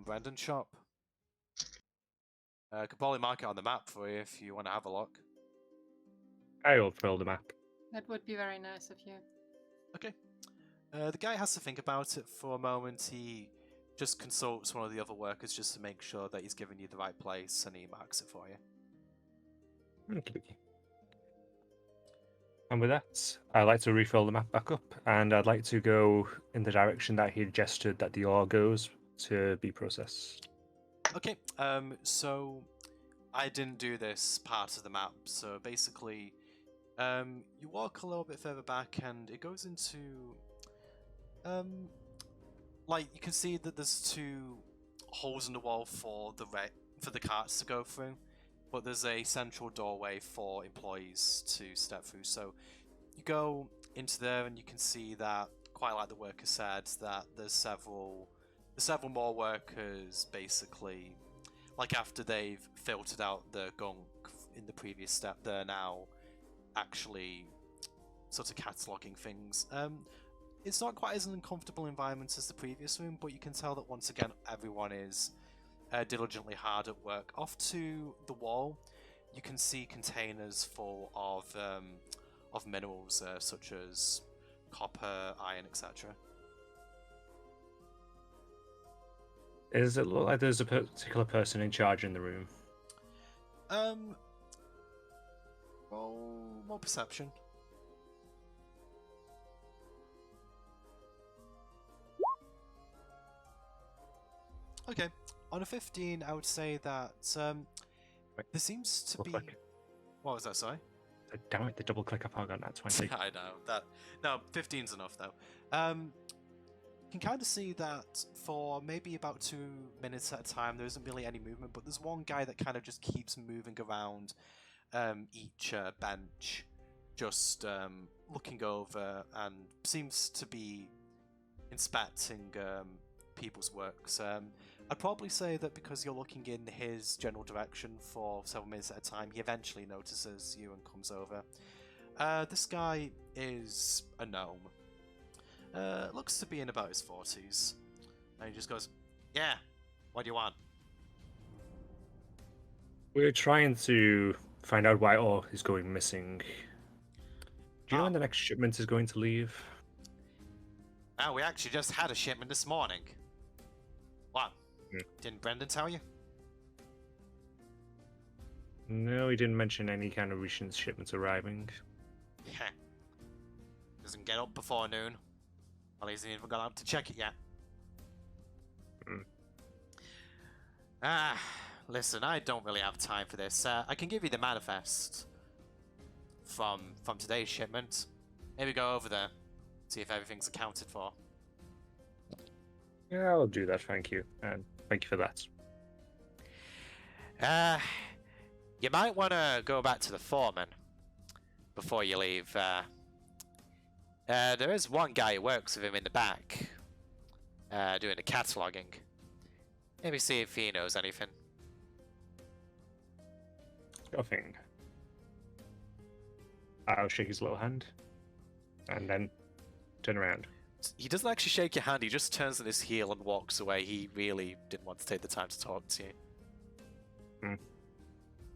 Brendan's shop. I could probably mark it on the map for you if you want to have a look. I will fill the map. That would be very nice of you. Okay. The guy has to think about it for a moment. He just consults one of the other workers just to make sure that he's giving you the right place, and he marks it for you. Okay. And with that, I'd like to refill the map back up, and I'd like to go in the direction that he gestured that the ore goes to be processed. Okay, so I didn't do this part of the map, so basically you walk a little bit further back and it goes into like you can see that there's 2 holes in the wall for the carts to go through, but there's a central doorway for employees to step through. So you go into there and you can see that, quite like the worker said, that there's several more workers basically, like after they've filtered out the gunk in the previous step, they're now actually sort of cataloguing things. It's not quite as an uncomfortable environment as the previous room, but you can tell that once again everyone is diligently hard at work. Off to the wall, you can see containers full of minerals such as copper, iron, etc. Does it look like there's a particular person in charge in the room? Roll perception. Okay, on a 15, I would say that there seems to be. Click. What was that? Sorry. Damn it! The double click up. I got that 20. I know that. No, 15's enough though. You can kind of see that for maybe about 2 minutes at a time, there isn't really any movement, but there's one guy that kind of just keeps moving around each bench, just looking over and seems to be inspecting people's works. I'd probably say that because you're looking in his general direction for several minutes at a time, he eventually notices you and comes over. This guy is a gnome. Looks to be in about his 40s. And he just goes, "Yeah, what do you want?" We're trying to find out why ore is going missing. Do you know when the next shipment is going to leave? Oh, we actually just had a shipment this morning. What? Didn't Brendan tell you? No, he didn't mention any kind of recent shipments arriving. Heh. Doesn't get up before noon. Well, he hasn't even gone out to check it yet. Listen, I don't really have time for this. I can give you the manifest from today's shipment. Maybe go over there, see if everything's accounted for. Yeah, I'll do that, thank you. And thank you for that. You might want to go back to the foreman before you leave. There is one guy who works with him in the back, doing the cataloguing. Maybe see if he knows anything. Nothing. I'll shake his little hand, and then turn around. He doesn't actually shake your hand, he just turns on his heel and walks away. He really didn't want to take the time to talk to you.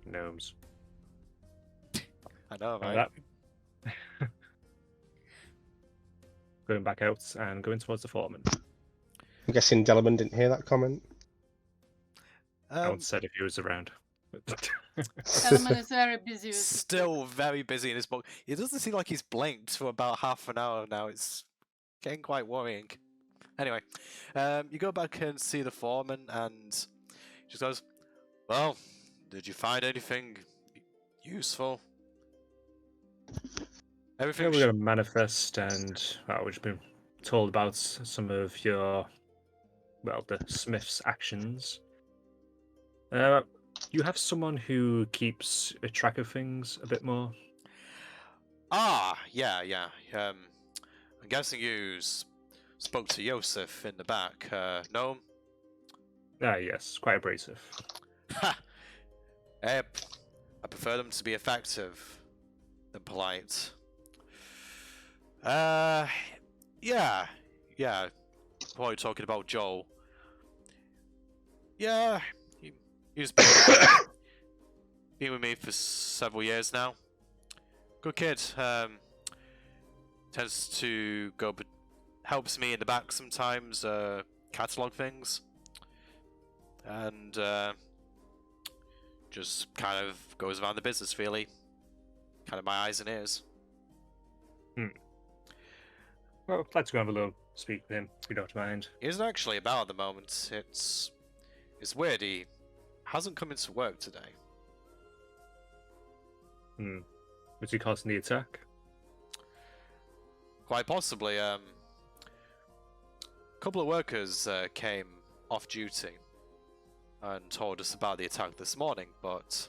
Gnomes. I know, Like right? that. Going back out and going towards the foreman. I'm guessing Delman didn't hear that comment. I would said if he was around. Selman is very busy with Still very busy in his book. It doesn't seem like he's blinked for about half an hour now. It's getting quite worrying. Anyway, you go back and see the foreman, and he just goes, "Well, did you find anything useful?" Everything. We're going to manifest, and we've just been told about some of your, well, the Smith's actions. You have someone who keeps a track of things a bit more. Ah, yeah. I'm guessing you spoke to Yosef in the back. No? Ah, yes, quite abrasive. Ha! I prefer them to be effective than polite. Yeah. Probably talking about Joel. Yeah, he's been with me for several years now. Good kid. Tends to go, but helps me in the back sometimes. Catalog things, and just kind of goes around the business really. Kind of my eyes and ears. Well, I'd like to go have a little speak with him, if you don't mind. He isn't actually about at the moment. It's weird. He hasn't come into work today. Was he causing the attack? Quite possibly. A couple of workers came off duty and told us about the attack this morning, but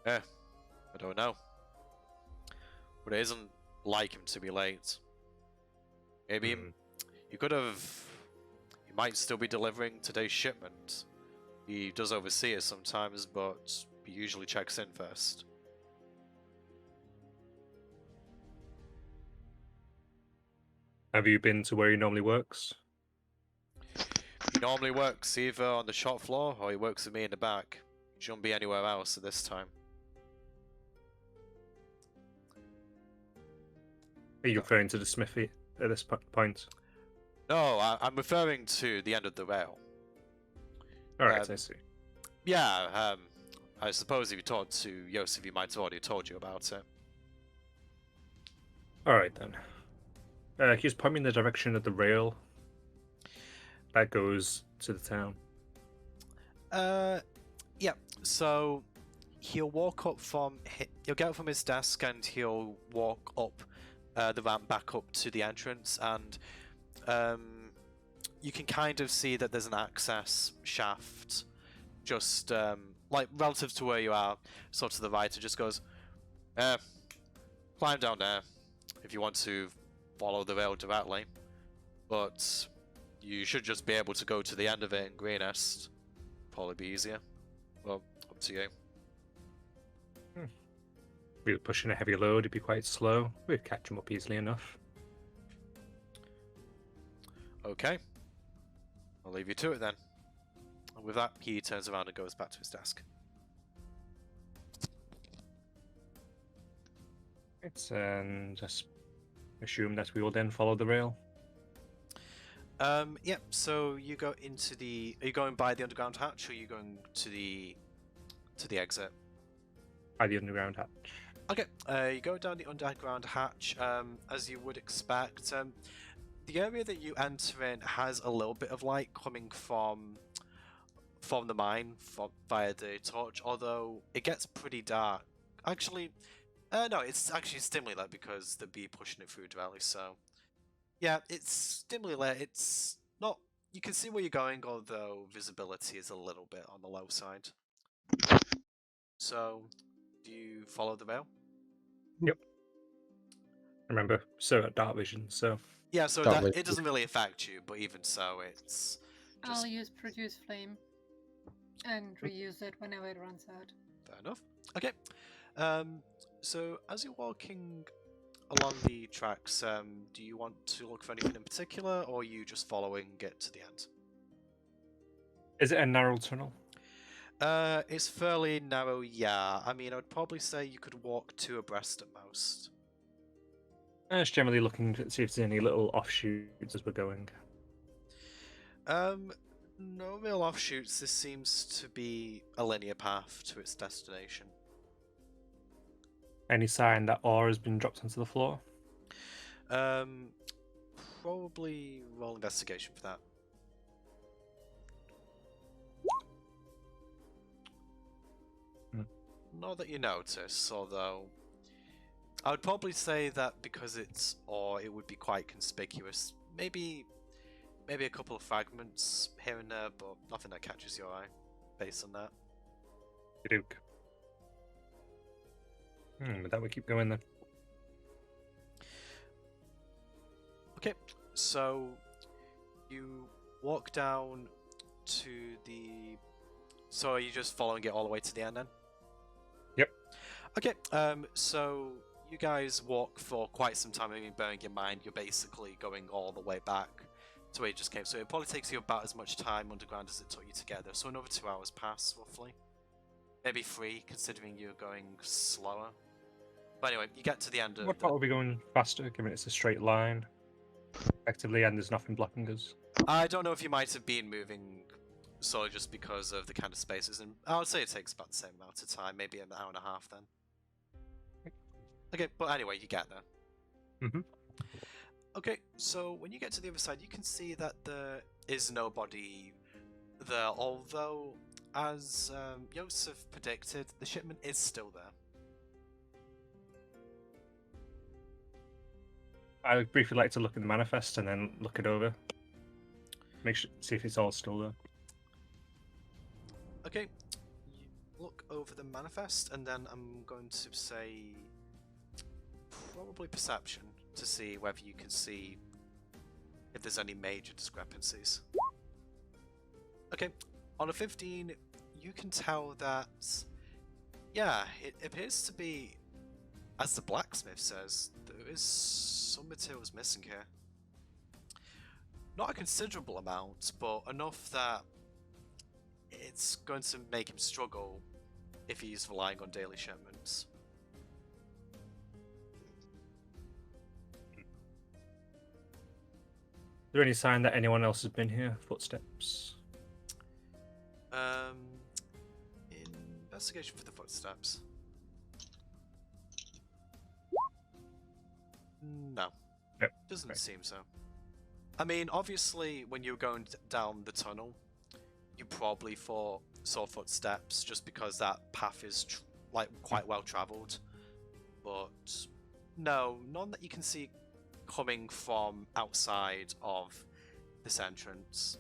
I don't know. But it isn't like him to be late. Maybe he might still be delivering today's shipment. He does oversee it sometimes, but he usually checks in first. Have you been to where he normally works? He normally works either on the shop floor or he works with me in the back. He shouldn't be anywhere else at this time. Are you referring to the smithy at this point? No, I'm referring to the end of the rail. Alright, I see. Yeah, I suppose if you talked to Yosef, he might have already told you about it. Alright then. Can you just point me in the direction of the rail that goes to the town? Yeah, so he'll walk up he'll get up from his desk and he'll walk up the ramp back up to the entrance, and you can kind of see that there's an access shaft just like relative to where you are, sort of to the right. It just goes, climb down there if you want to follow the rail directly, but you should just be able to go to the end of it in Greenest. Probably be easier. Well, up to you. If we were pushing a heavy load, it'd be quite slow. We'd catch him up easily enough. Okay. I'll leave you to it then. And with that, he turns around and goes back to his desk. Just assume that we will then follow the rail. Yep, so you go into the... Are you going by the underground hatch, or are you going to the exit? By the underground hatch. Okay, you go down the underground hatch, as you would expect. The area that you enter in has a little bit of light coming from the mine via the torch, although it gets pretty dark. Actually, no, it's actually dimly lit because they'd be pushing it through directly, so... Yeah, it's dimly lit. It's not... You can see where you're going, although visibility is a little bit on the low side. so do you follow the rail? Remember, so at dark vision, so Yeah, so Dark that vision. it doesn't really affect you, but even so, it's just I'll use produce flame and reuse it whenever it runs out. fair enough. Okay. So as you're walking along the tracks, do you want to look for anything in particular, or are you just following it to the end? is it a narrow tunnel? It's fairly narrow, yeah. I mean, I would probably say you could walk 2 abreast at most. Just generally looking to see if there's any little offshoots as we're going. No real offshoots. This seems to be a linear path to its destination. Any sign that ore has been dropped onto the floor? Probably roll investigation for that. Not that you notice, although I would probably say that because it's ore, it would be quite conspicuous. Maybe a couple of fragments here and there, but nothing that catches your eye based on that. Duke. With that, we keep going then. Okay, so you walk down to the. So are you just following it all the way to the end then? Yep. Okay, so you guys walk for quite some time. I mean, bearing in mind you're basically going all the way back to where you just came. So it probably takes you about as much time underground as it took you together. So another 2 hours pass roughly, maybe 3 considering you're going slower. But anyway, you get to the end of. What part will be going faster, given it's a straight line, effectively, and there's nothing blocking us? I don't know if you might have been moving solely just because of the kind of spaces, and I would say it takes about the same amount of time, maybe an hour and a half then. Okay, but anyway, you get there. Mhm. Okay, so when you get to the other side, you can see that there is nobody there, although, as Yosef predicted, the shipment is still there. I would briefly like to look at the manifest and then look it over. Make sure, see if it's all still there. Okay, you look over the manifest, and then I'm going to say probably perception to see whether you can see if there's any major discrepancies. Okay, on a 15, you can tell that, yeah, it appears to be, as the blacksmith says, there is some materials missing here. Not a considerable amount, but enough that it's going to make him struggle if he's relying on daily shipments. Is there any sign that anyone else has been here? Footsteps? Investigation for the footsteps. No. Yep. Doesn't Okay. seem so. I mean, obviously, when you were going down the tunnel, you probably saw footsteps just because that path is quite well travelled. But no, none that you can see coming from outside of this entrance.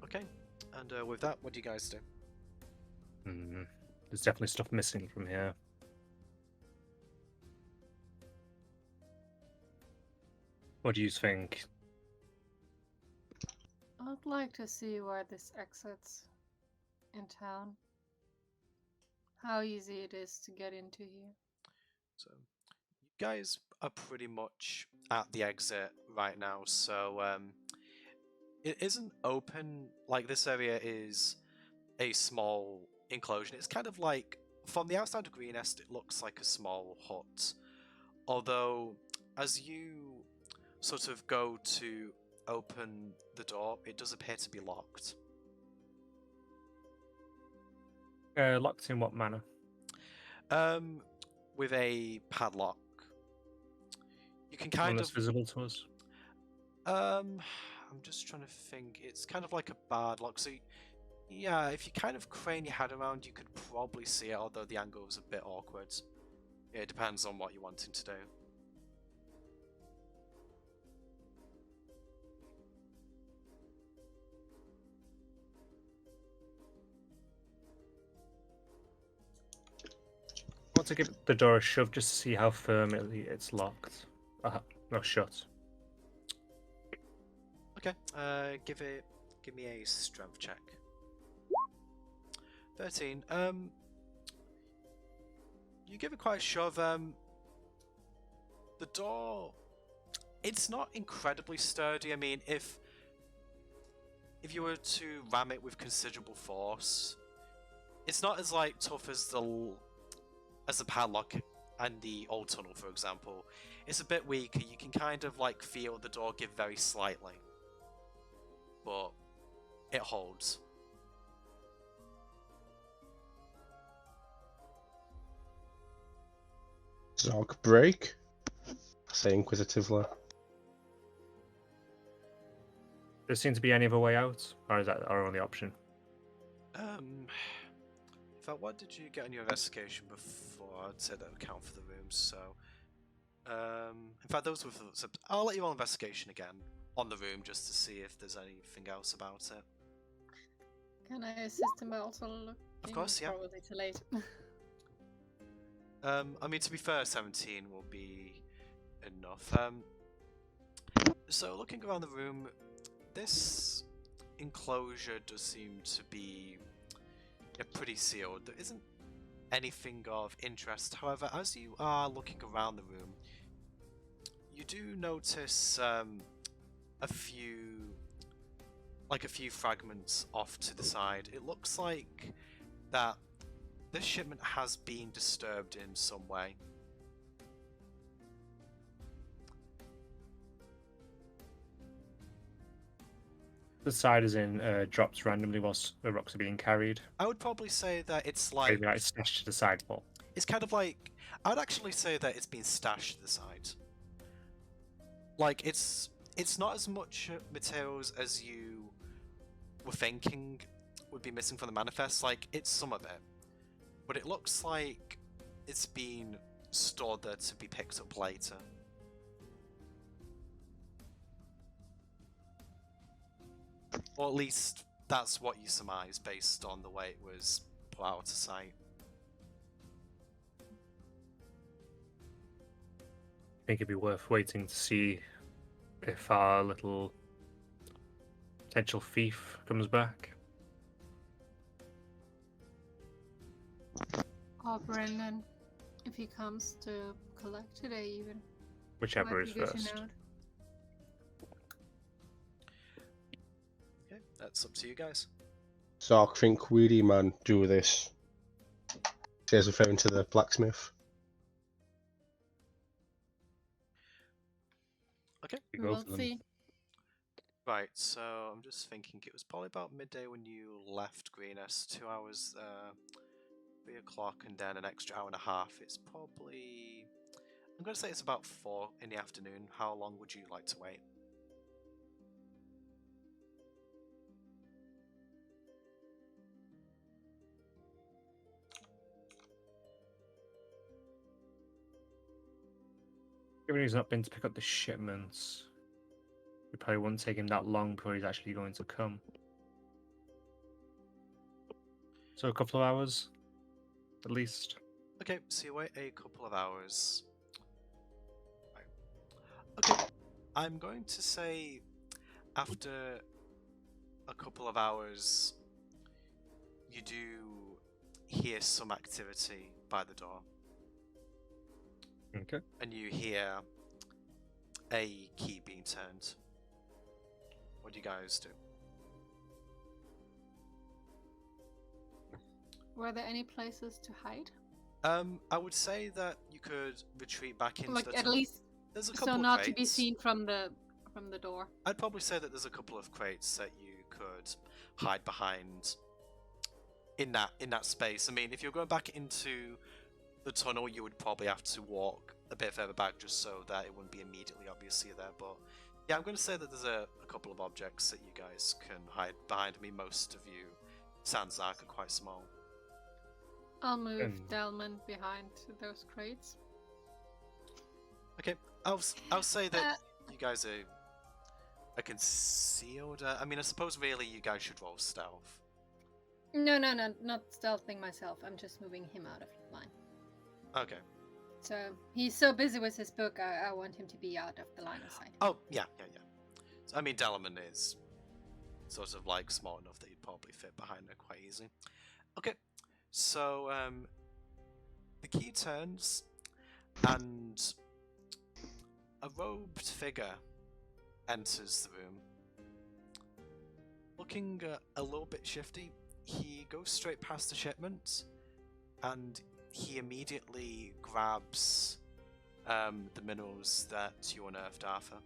Okay, and with that, what do you guys do? There's definitely stuff missing from here. What do you think? I'd like to see where this exits in town. How easy it is to get into here. So, you guys are pretty much at the exit right now, so it isn't open. Like, this area is a small enclosure. It's kind of like, from the outside of Green Nest, it looks like a small hut. Although, as you sort of go to open the door, it does appear to be locked. Locked in what manner? With a padlock. You can One kind that's of visible to us? I'm just trying to think. It's kind of like a barred lock. So, yeah, if you kind of crane your head around, you could probably see it, although the angle is a bit awkward. It depends on what you're wanting to do. to give the door a shove just to see how firmly it's locked. No, shut. Okay, give me a strength check. 13. You give it quite a shove. The door, it's not incredibly sturdy. I mean, if you were to ram it with considerable force, it's not as like tough as the padlock and the old tunnel, for example. It's a bit weaker. You can kind of like feel the door give very slightly, but it holds. Zog break? I say inquisitively. There seems to be any other way out, or is that our only option? In fact, what did you get on your investigation before? I'd say that would count for the rooms. So, in fact, those were. I'll let you roll investigation again on the room just to see if there's anything else about it. Can I assist him by also looking? Of course, yeah. Probably too late. I mean, to be fair, 17 will be enough. So looking around the room, this enclosure does seem to be pretty sealed. There isn't anything of interest. However, as you are looking around the room, you do notice a few fragments off to the side. It looks like that this shipment has been disturbed in some way. The side is in drops randomly whilst the rocks are being carried. I would probably say that it's like Maybe like stashed to the side wall. it's kind of like I would actually say that it's been stashed to the side. Like it's not as much materials as you were thinking would be missing from the manifest. Like it's some of it, but it looks like it's been stored there to be picked up later. Or at least that's what you surmise based on the way it was put out of sight. I think it'd be worth waiting to see if our little potential thief comes back. Or Brendan, if he comes to collect today even. Whichever Might is be good to first. know. Okay, that's up to you guys. Zog think Weedy Man do this. Says referring to the blacksmith. Okay. You go We'll for them. see. Right, so I'm just thinking it was probably about midday when you left Greenest, 2 hours, 3 o'clock, and then an extra hour and a half. It's probably, I'm going to say it's about 4 in the afternoon. How long would you like to wait? Given he's not been to pick up the shipments, it probably won't take him that long before he's actually going to come. So a couple of hours, at least. Okay, so you wait a couple of hours. Right. Okay, I'm going to say after a couple of hours, you do hear some activity by the door. Okay. And you hear a key being turned. What do you guys do? Were there any places to hide? I would say that you could retreat back into Like the at tunnel. least, There's a couple so of not crates. to be seen from the door. I'd probably say that there's a couple of crates that you could hide behind in that space. I mean, if you're going back into the tunnel, you would probably have to walk a bit further back just so that it wouldn't be immediately obvious you're there. But yeah, I'm going to say that there's a couple of objects that you guys can hide behind. I mean, most of you, sans Arc, are quite small. I'll move And- Delman behind those crates. Okay, I'll say that you guys are concealed. I mean, I suppose really you guys should roll stealth. No, not stealthing myself. I'm just moving him out of line. Okay. So he's so busy with his book, I want him to be out of the line of sight. Oh, yeah. So, I mean, Delman is sort of like small enough that he'd probably fit behind her quite easily. Okay, so the key turns, and a robed figure enters the room. Looking a little bit shifty, he goes straight past the shipment, and he immediately grabs the minerals that you unearthed, Arthur.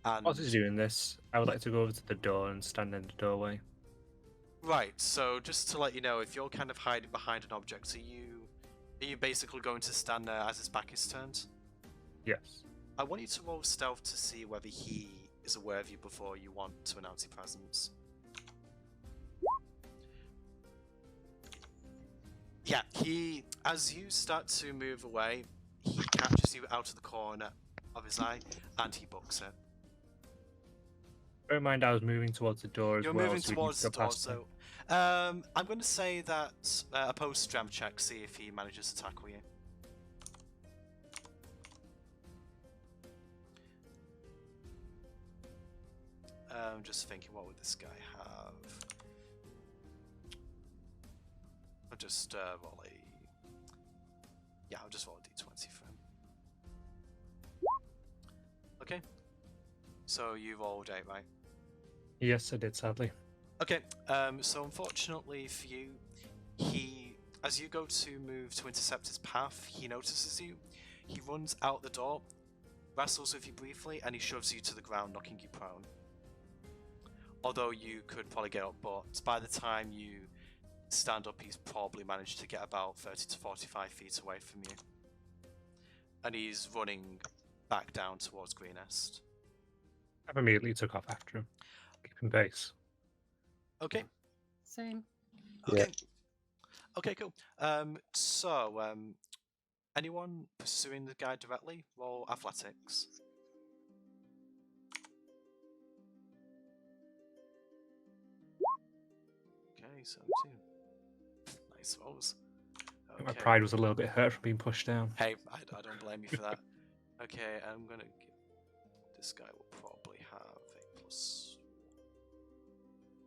And Whilst he's doing this, I would like to go over to the door and stand in the doorway. right, so just to let you know, if you're kind of hiding behind an object, are you basically going to stand there as his back is turned? Yes. I want you to roll stealth to see whether he is aware of you before you want to announce your presence. Yeah, as you start to move away, he catches you out of the corner of his eye, and he books it. Bear in mind, I was moving towards the door as You're well. moving so we can towards go the door, past me. so I'm going to say that a post-strength check, see if he manages to tackle you. I'm just thinking, what would this guy have? I'll just roll a... Yeah, I'll just roll a d20 for him. Okay. So you rolled 8, right? Yes, I did, sadly. Okay, so unfortunately for you, as you go to move to intercept his path, he notices you, he runs out the door, wrestles with you briefly, and he shoves you to the ground, knocking you prone. Although you could probably get up, but by the time you stand up, he's probably managed to get about 30 to 45 feet away from you. And he's running back down towards Greenest. I immediately took off after him, keeping pace. Okay. Same. Okay. Okay, cool. Anyone pursuing the guy directly? Roll athletics. Okay, 17. Nice rolls. I think my pride was a little bit hurt from being pushed down. Hey, I don't blame you for that. Okay, I'm gonna give... This guy will probably have a plus...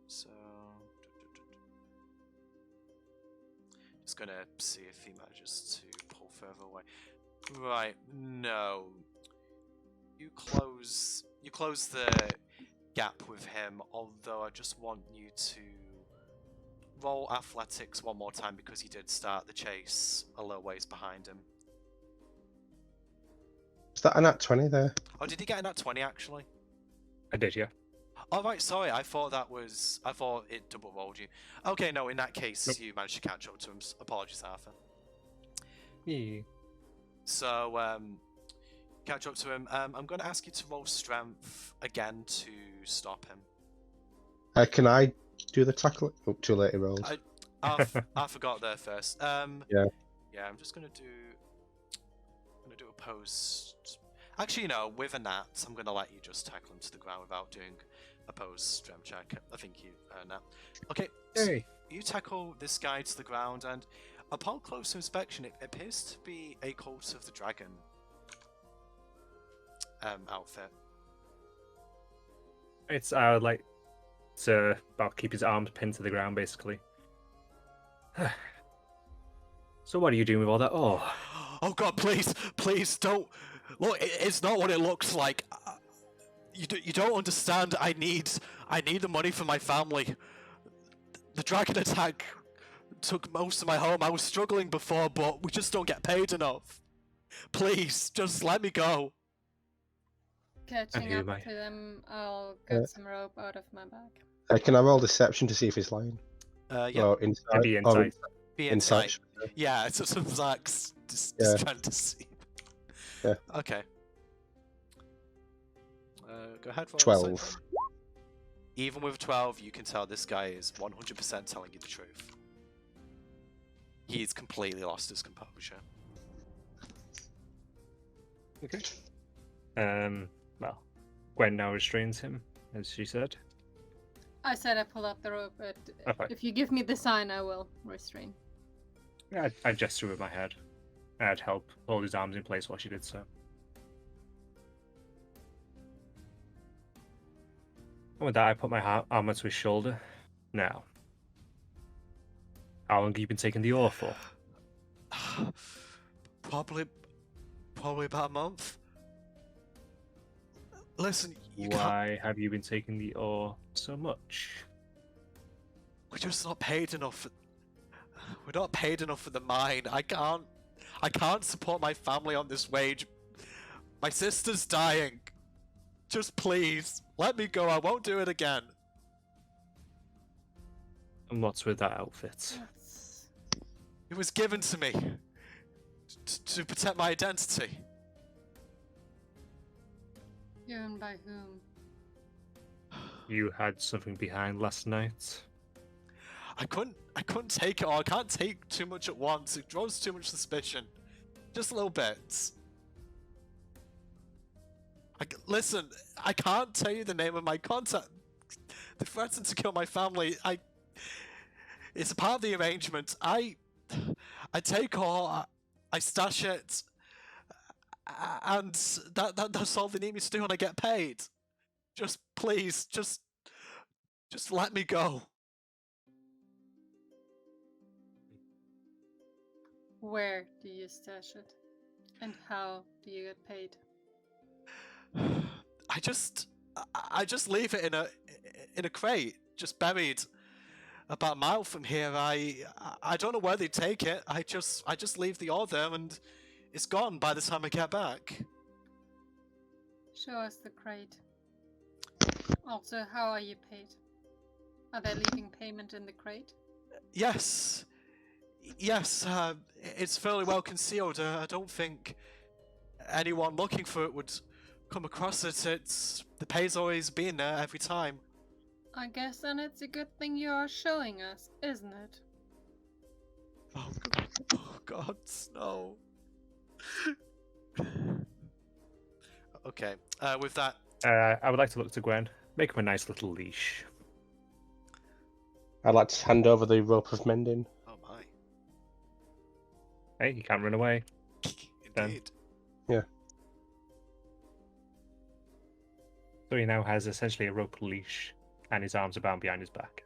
So... Just gonna see if he manages to pull further away. Right, no. You close the gap with him, although I just want you to roll athletics one more time because he did start the chase a little ways behind him. Is that a nat 20 there? Oh, did he get a nat 20 actually? I did, yeah. Oh right, sorry, I thought it double rolled you. Okay, no, in that case Nope. you managed to catch up to him. Apologies, Arthur. Yeah. So, catch up to him. I'm going to ask you to roll strength again to stop him. Can I do the tackle? Oh, too late, he rolled. I forgot there first. Yeah. Yeah, I'm just going to do a post... Actually, no, with a nat, I'm going to let you just tackle him to the ground without doing a post strength check. I think you earned that. Okay, so Hey. you tackle this guy to the ground, and upon close inspection, it appears to be a Cult of the Dragon outfit. It's like to about keep his arms pinned to the ground, basically. So what are you doing with all that? Oh God, please don't. Look, it's not what it looks like. You don't understand. I need the money for my family. The dragon attack took most of my home. I was struggling before, but we just don't get paid enough. Please, just let me go. Catching hear up my- to them, I'll get some rope out of my bag. Can I roll deception to see if he's lying? Yeah, Or insight? Be or insight. be insight. insight. Yeah, it's some Zach's just Yeah. trying to see. Yeah. Okay. Go ahead. Roll 12. insight. Even with 12, you can tell this guy is 100% telling you the truth. He's completely lost his composure. Okay. Well, Gwen now restrains him, as she said. I said I pull out the rope, but Okay. if you give me the sign, I will restrain. I gesture with my head. I'd help hold his arms in place while she did so. And with that, I put my arm onto his shoulder. Now, how long have you been taking the ore for? Probably about a month. Listen, you can't. Why have you been taking the ore so much? We're just not paid enough. We're not paid enough for the mine. I can't support my family on this wage. My sister's dying. Just please, let me go. I won't do it again. And what's with that outfit? That's... It was given to me to protect my identity. Given by whom? You had something behind last night? I couldn't take it all. I can't take too much at once. It draws too much suspicion. Just a little bit. Listen, I can't tell you the name of my contact. They threatened to kill my family. It's a part of the arrangement. I take all, I stash it, and that's all they need me to do, and I get paid. Just please, just let me go. Where do you stash it? And how do you get paid? I just leave it in a crate, just buried about a mile from here. I don't know where they take it. I just leave the ore there, and it's gone by the time I get back. Show us the crate. Also, how are you paid? Are they leaving payment in the crate? Yes, it's fairly well concealed. I don't think anyone looking for it would come across it. The pay's always been there every time. I guess then it's a good thing you are showing us, isn't it? Oh God, no. Okay. With that, I would like to look to Gwen. Make him a nice little leash. I'd like to hand over the rope of mending. oh my, Hey, he can't run away. indeed. So he now has essentially a rope leash, and his arms are bound behind his back.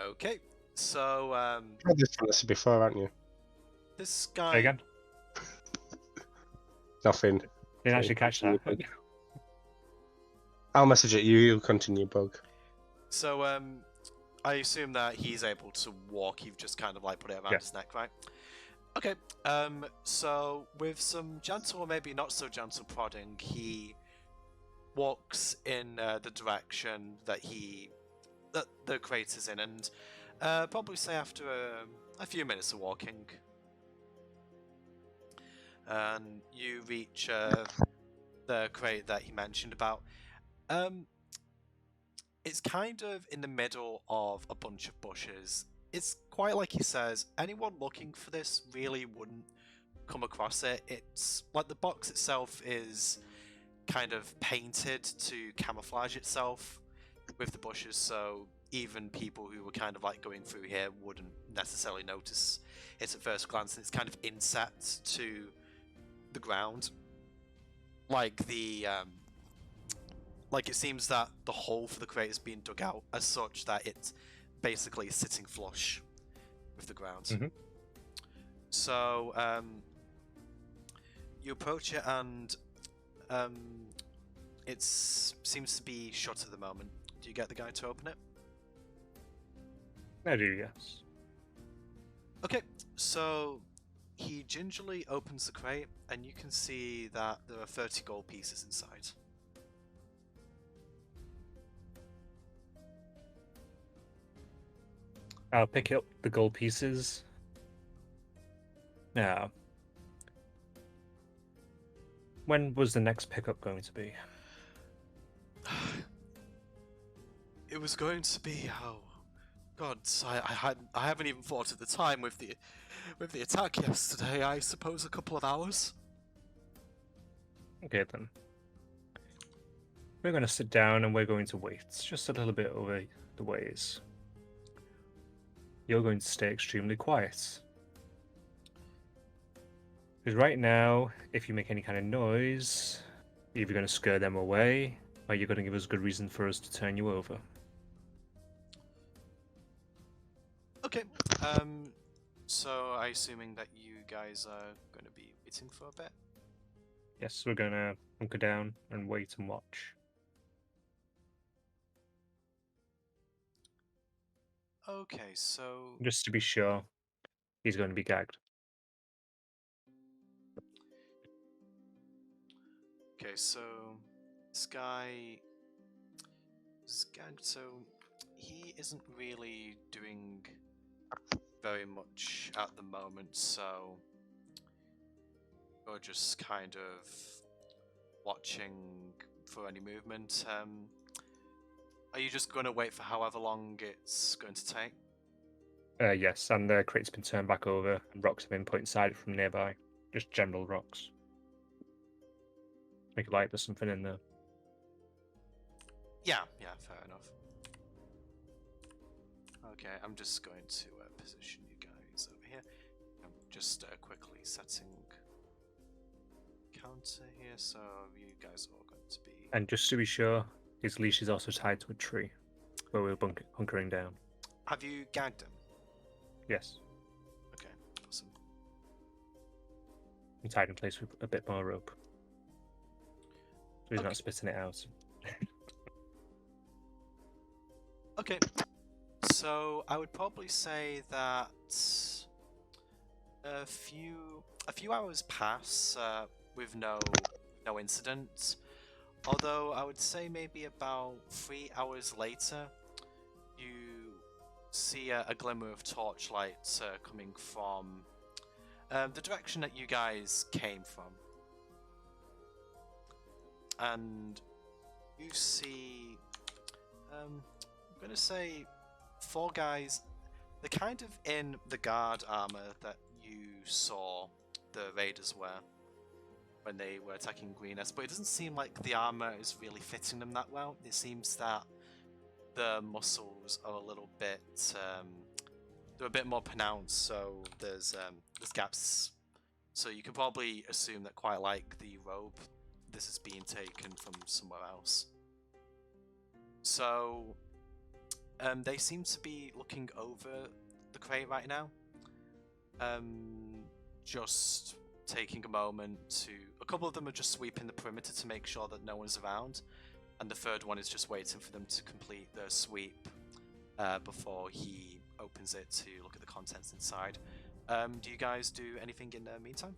Okay. So You've had this from this before, haven't you? this Say guy. again? Nothing. Didn't actually catch that. I'll message it you. You continue, Bug. So I assume that he's able to walk. You've just kind of like put it around Yeah. his neck, right? Okay. So with some gentle or maybe not so gentle prodding, he walks in the direction that the crate is in, and probably say after a few minutes of walking, and you reach the crate that he mentioned about. It's kind of in the middle of a bunch of bushes. It's quite like he says, anyone looking for this really wouldn't come across it. It's like the box itself is kind of painted to camouflage itself with the bushes, so even people who were kind of like going through here wouldn't necessarily notice it at first glance. It's kind of inset to the ground, like like it seems that the hole for the crate is being dug out as such that it's basically sitting flush with the ground. Mm-hmm. So you approach it, and it seems to be shut at the moment. Do you get the guy to open it? I do, yes. Okay, so he gingerly opens the crate, and you can see that there are 30 gold pieces inside. I'll pick up the gold pieces. Now, when was the next pickup going to be? It was going to be, oh god, I haven't even thought at the time with the attack yesterday. I suppose a couple of hours. Okay then. We're going to sit down and we're going to wait just a little bit over the ways. you're going to stay extremely quiet. Because right now, if you make any kind of noise, you're either going to scare them away, or you're going to give us a good reason for us to turn you over. Okay. So I assuming that you guys are going to be waiting for a bit. Yes, we're going to hunker down and wait and watch. Okay, so Just to be sure, he's going to be gagged. okay, so this guy is gagged, so he isn't really doing very much at the moment, so we're just kind of watching for any movement. Are you just going to wait for however long it's going to take? Yes, and the crate's been turned back over, and rocks have been put inside it from nearby. Just general rocks. Make it like there's something in there. Yeah, fair enough. Okay, I'm just going to position you guys over here. I'm just quickly setting counter here, so you guys are all going to be... And just to be sure, his leash is also tied to a tree, where we're hunkering down. Have you gagged him? Yes, Okay, awesome. I'm tied in place with a bit more rope. So he's Okay. not spitting it out. Okay, so I would probably say that a few hours pass with no incident. Although I would say maybe about 3 hours later, you see a glimmer of torchlight coming from the direction that you guys came from, and you see I'm gonna say 4 guys. They're kind of in the guard armor that you saw the raiders wear when they were attacking Greenest, but it doesn't seem like the armor is really fitting them that well. It seems that the muscles are a little bit they're a bit more pronounced, so there's gaps. So you can probably assume that, quite like the robe, this is being taken from somewhere else. So they seem to be looking over the crate right now. Just taking a moment to... A couple of them are just sweeping the perimeter to make sure that no one's around, and the third one is just waiting for them to complete their sweep before he opens it to look at the contents inside. Do you guys do anything in the meantime?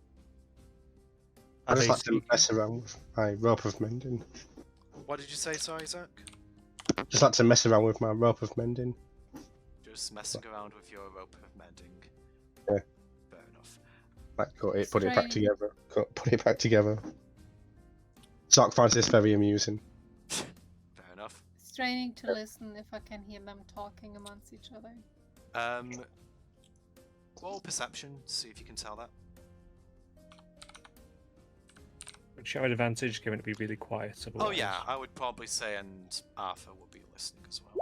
I just They like to speak- mess around with my rope of mending. What did you say, sorry, Zach? Just like to mess around with my rope of mending. Just messing around with your rope of mending. Yeah. Fair enough. Like cut it, put it back Strange. together. Put it back together. Sock finds this very amusing. Fair enough. Straining to listen if I can hear them talking amongst each other. Roll perception, see if you can tell that. Would you have an advantage given it be really quiet? Oh Otherwise? yeah, I would probably say, and Arthur would be listening as well.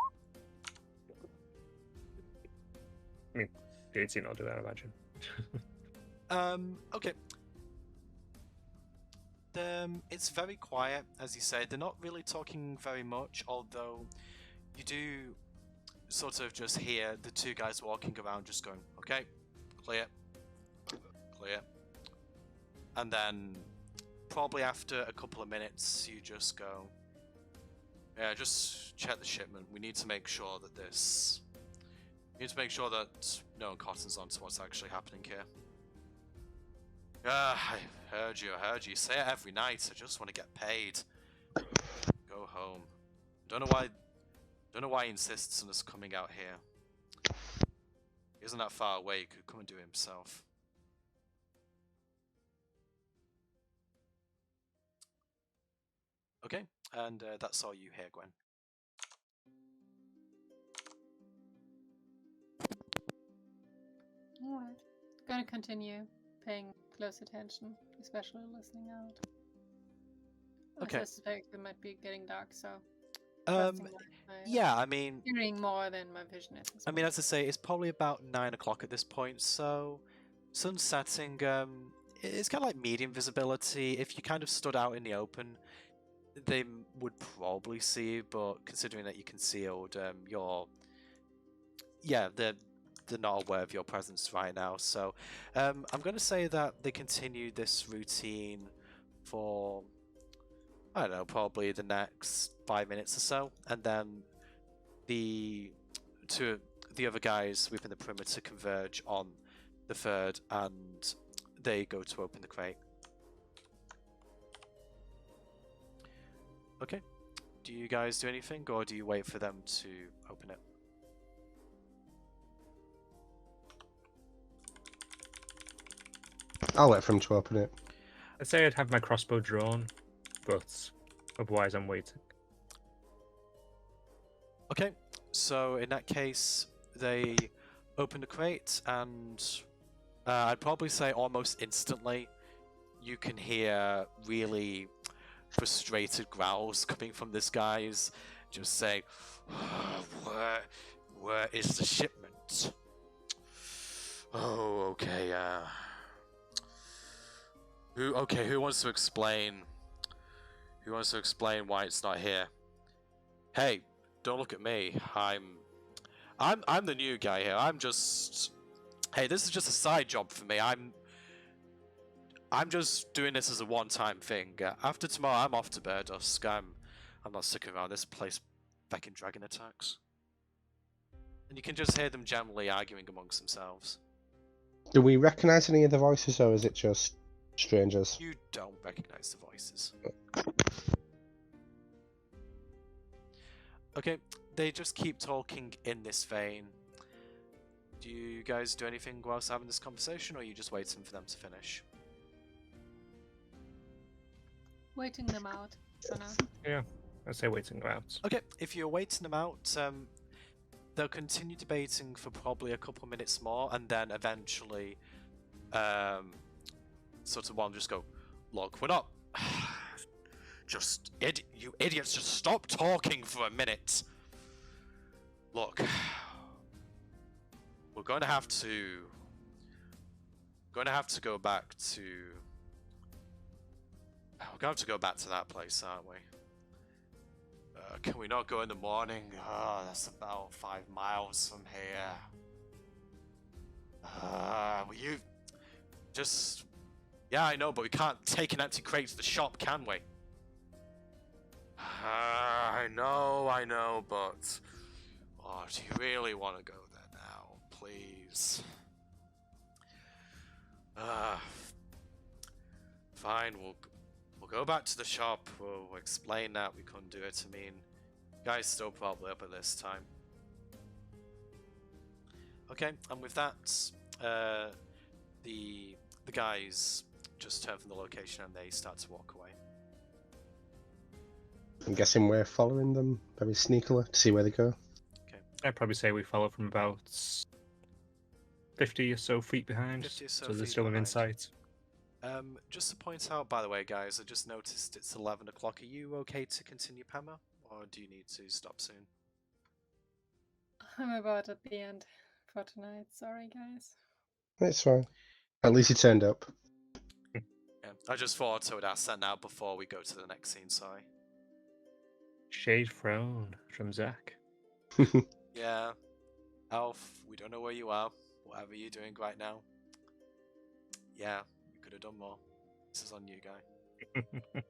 I mean, the 18 will do that, I imagine. Okay. It's very quiet, as you say. They're not really talking very much, although you do sort of just hear the 2 guys walking around just going, okay, clear, clear. And then probably after a couple of minutes, you just go, yeah, just check the shipment. We need to make sure that no one cottons on to what's actually happening here. I heard you. Say it every night. I just want to get paid. Go home. Don't know why he insists on us coming out here. He isn't that far away. He could come and do it himself. Okay, and that's all you hear, Gwen. Alright. Gonna continue paying close attention, especially listening out. Okay. I suspect it might be getting dark, so trusting my Yeah, I mean, hearing more than my vision at this I mean, point. as I say, it's probably about 9 o'clock at this point, so sun setting, it's kind of like medium visibility. If you kind of stood out in the open, they would probably see you, but considering that you're concealed, they're not aware of your presence right now. So I'm going to say that they continue this routine for, I don't know, probably the next 5 minutes or so, and then the other guys within the perimeter converge on the third, and they go to open the crate. Okay. Do you guys do anything, or do you wait for them to open it? I'll wait for him to open it. I'd say I'd have my crossbow drawn, but otherwise I'm waiting. Okay, so in that case, they open the crate, and I'd probably say almost instantly, you can hear really frustrated growls coming from this guy's, just saying, where is the shipment? Oh, okay, who wants to explain? Who wants to explain why it's not here? Hey, don't look at me. I'm the new guy here. Hey, this is just a side job for me. I'm just doing this as a one-time thing. After tomorrow, I'm off to Bear Dusk. I'm not sticking around this place back in dragon attacks. And you can just hear them generally arguing amongst themselves. Do we recognise any of the voices, or is it just strangers? You don't recognize the voices. Okay, they just keep talking in this vein. Do you guys do anything whilst having this conversation, or are you just waiting for them to finish? Waiting them out for now. Yeah, I'd say waiting them out. Okay, if you're waiting them out, they'll continue debating for probably a couple of minutes more, and then eventually, sort of one just go, look, we're not... you idiots, just stop talking for a minute. Look, we're going to have to go back to... We're going to have to go back to that place, aren't we? Can we not go in the morning? That's about 5 miles from here. Will you just... Yeah, I know, but we can't take an empty crate to the shop, can we? I know, but... Oh, do you really want to go there now? Please. Fine, we'll go back to the shop. We'll explain that we couldn't do it. I mean, guy's still probably up at this time. Okay, and with that, the guys just turn from the location and they start to walk away. I'm guessing we're following them very sneakily to see where they go. I'd probably say we follow from about 50 or so feet behind, 50 or so so they're feet still in behind. sight. Just to point out, by the way, guys, I just noticed it's 11 o'clock. Are you okay to continue, Pema? Or do you need to stop soon? I'm about at the end for tonight. Sorry, guys. It's fine. At least he turned up. Yeah, I just thought I would ask that now before we go to the next scene, sorry. Shade frown from Zach. Yeah, Elf, we don't know where you are, whatever you're doing right now. Yeah, you could have done more. This is on you, guy.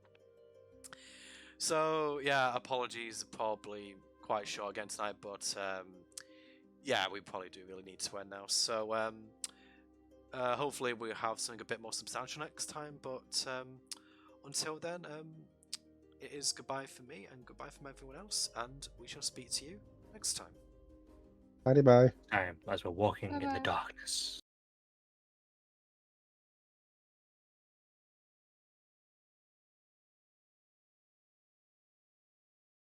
So, yeah, apologies, probably quite short again tonight, but yeah, we probably do really need to end now. So, hopefully we'll have something a bit more substantial next time, but until then, it is goodbye from me and goodbye from everyone else, and we shall speak to you next time. Bye bye. Time as we're walking in the Bye-bye. darkness.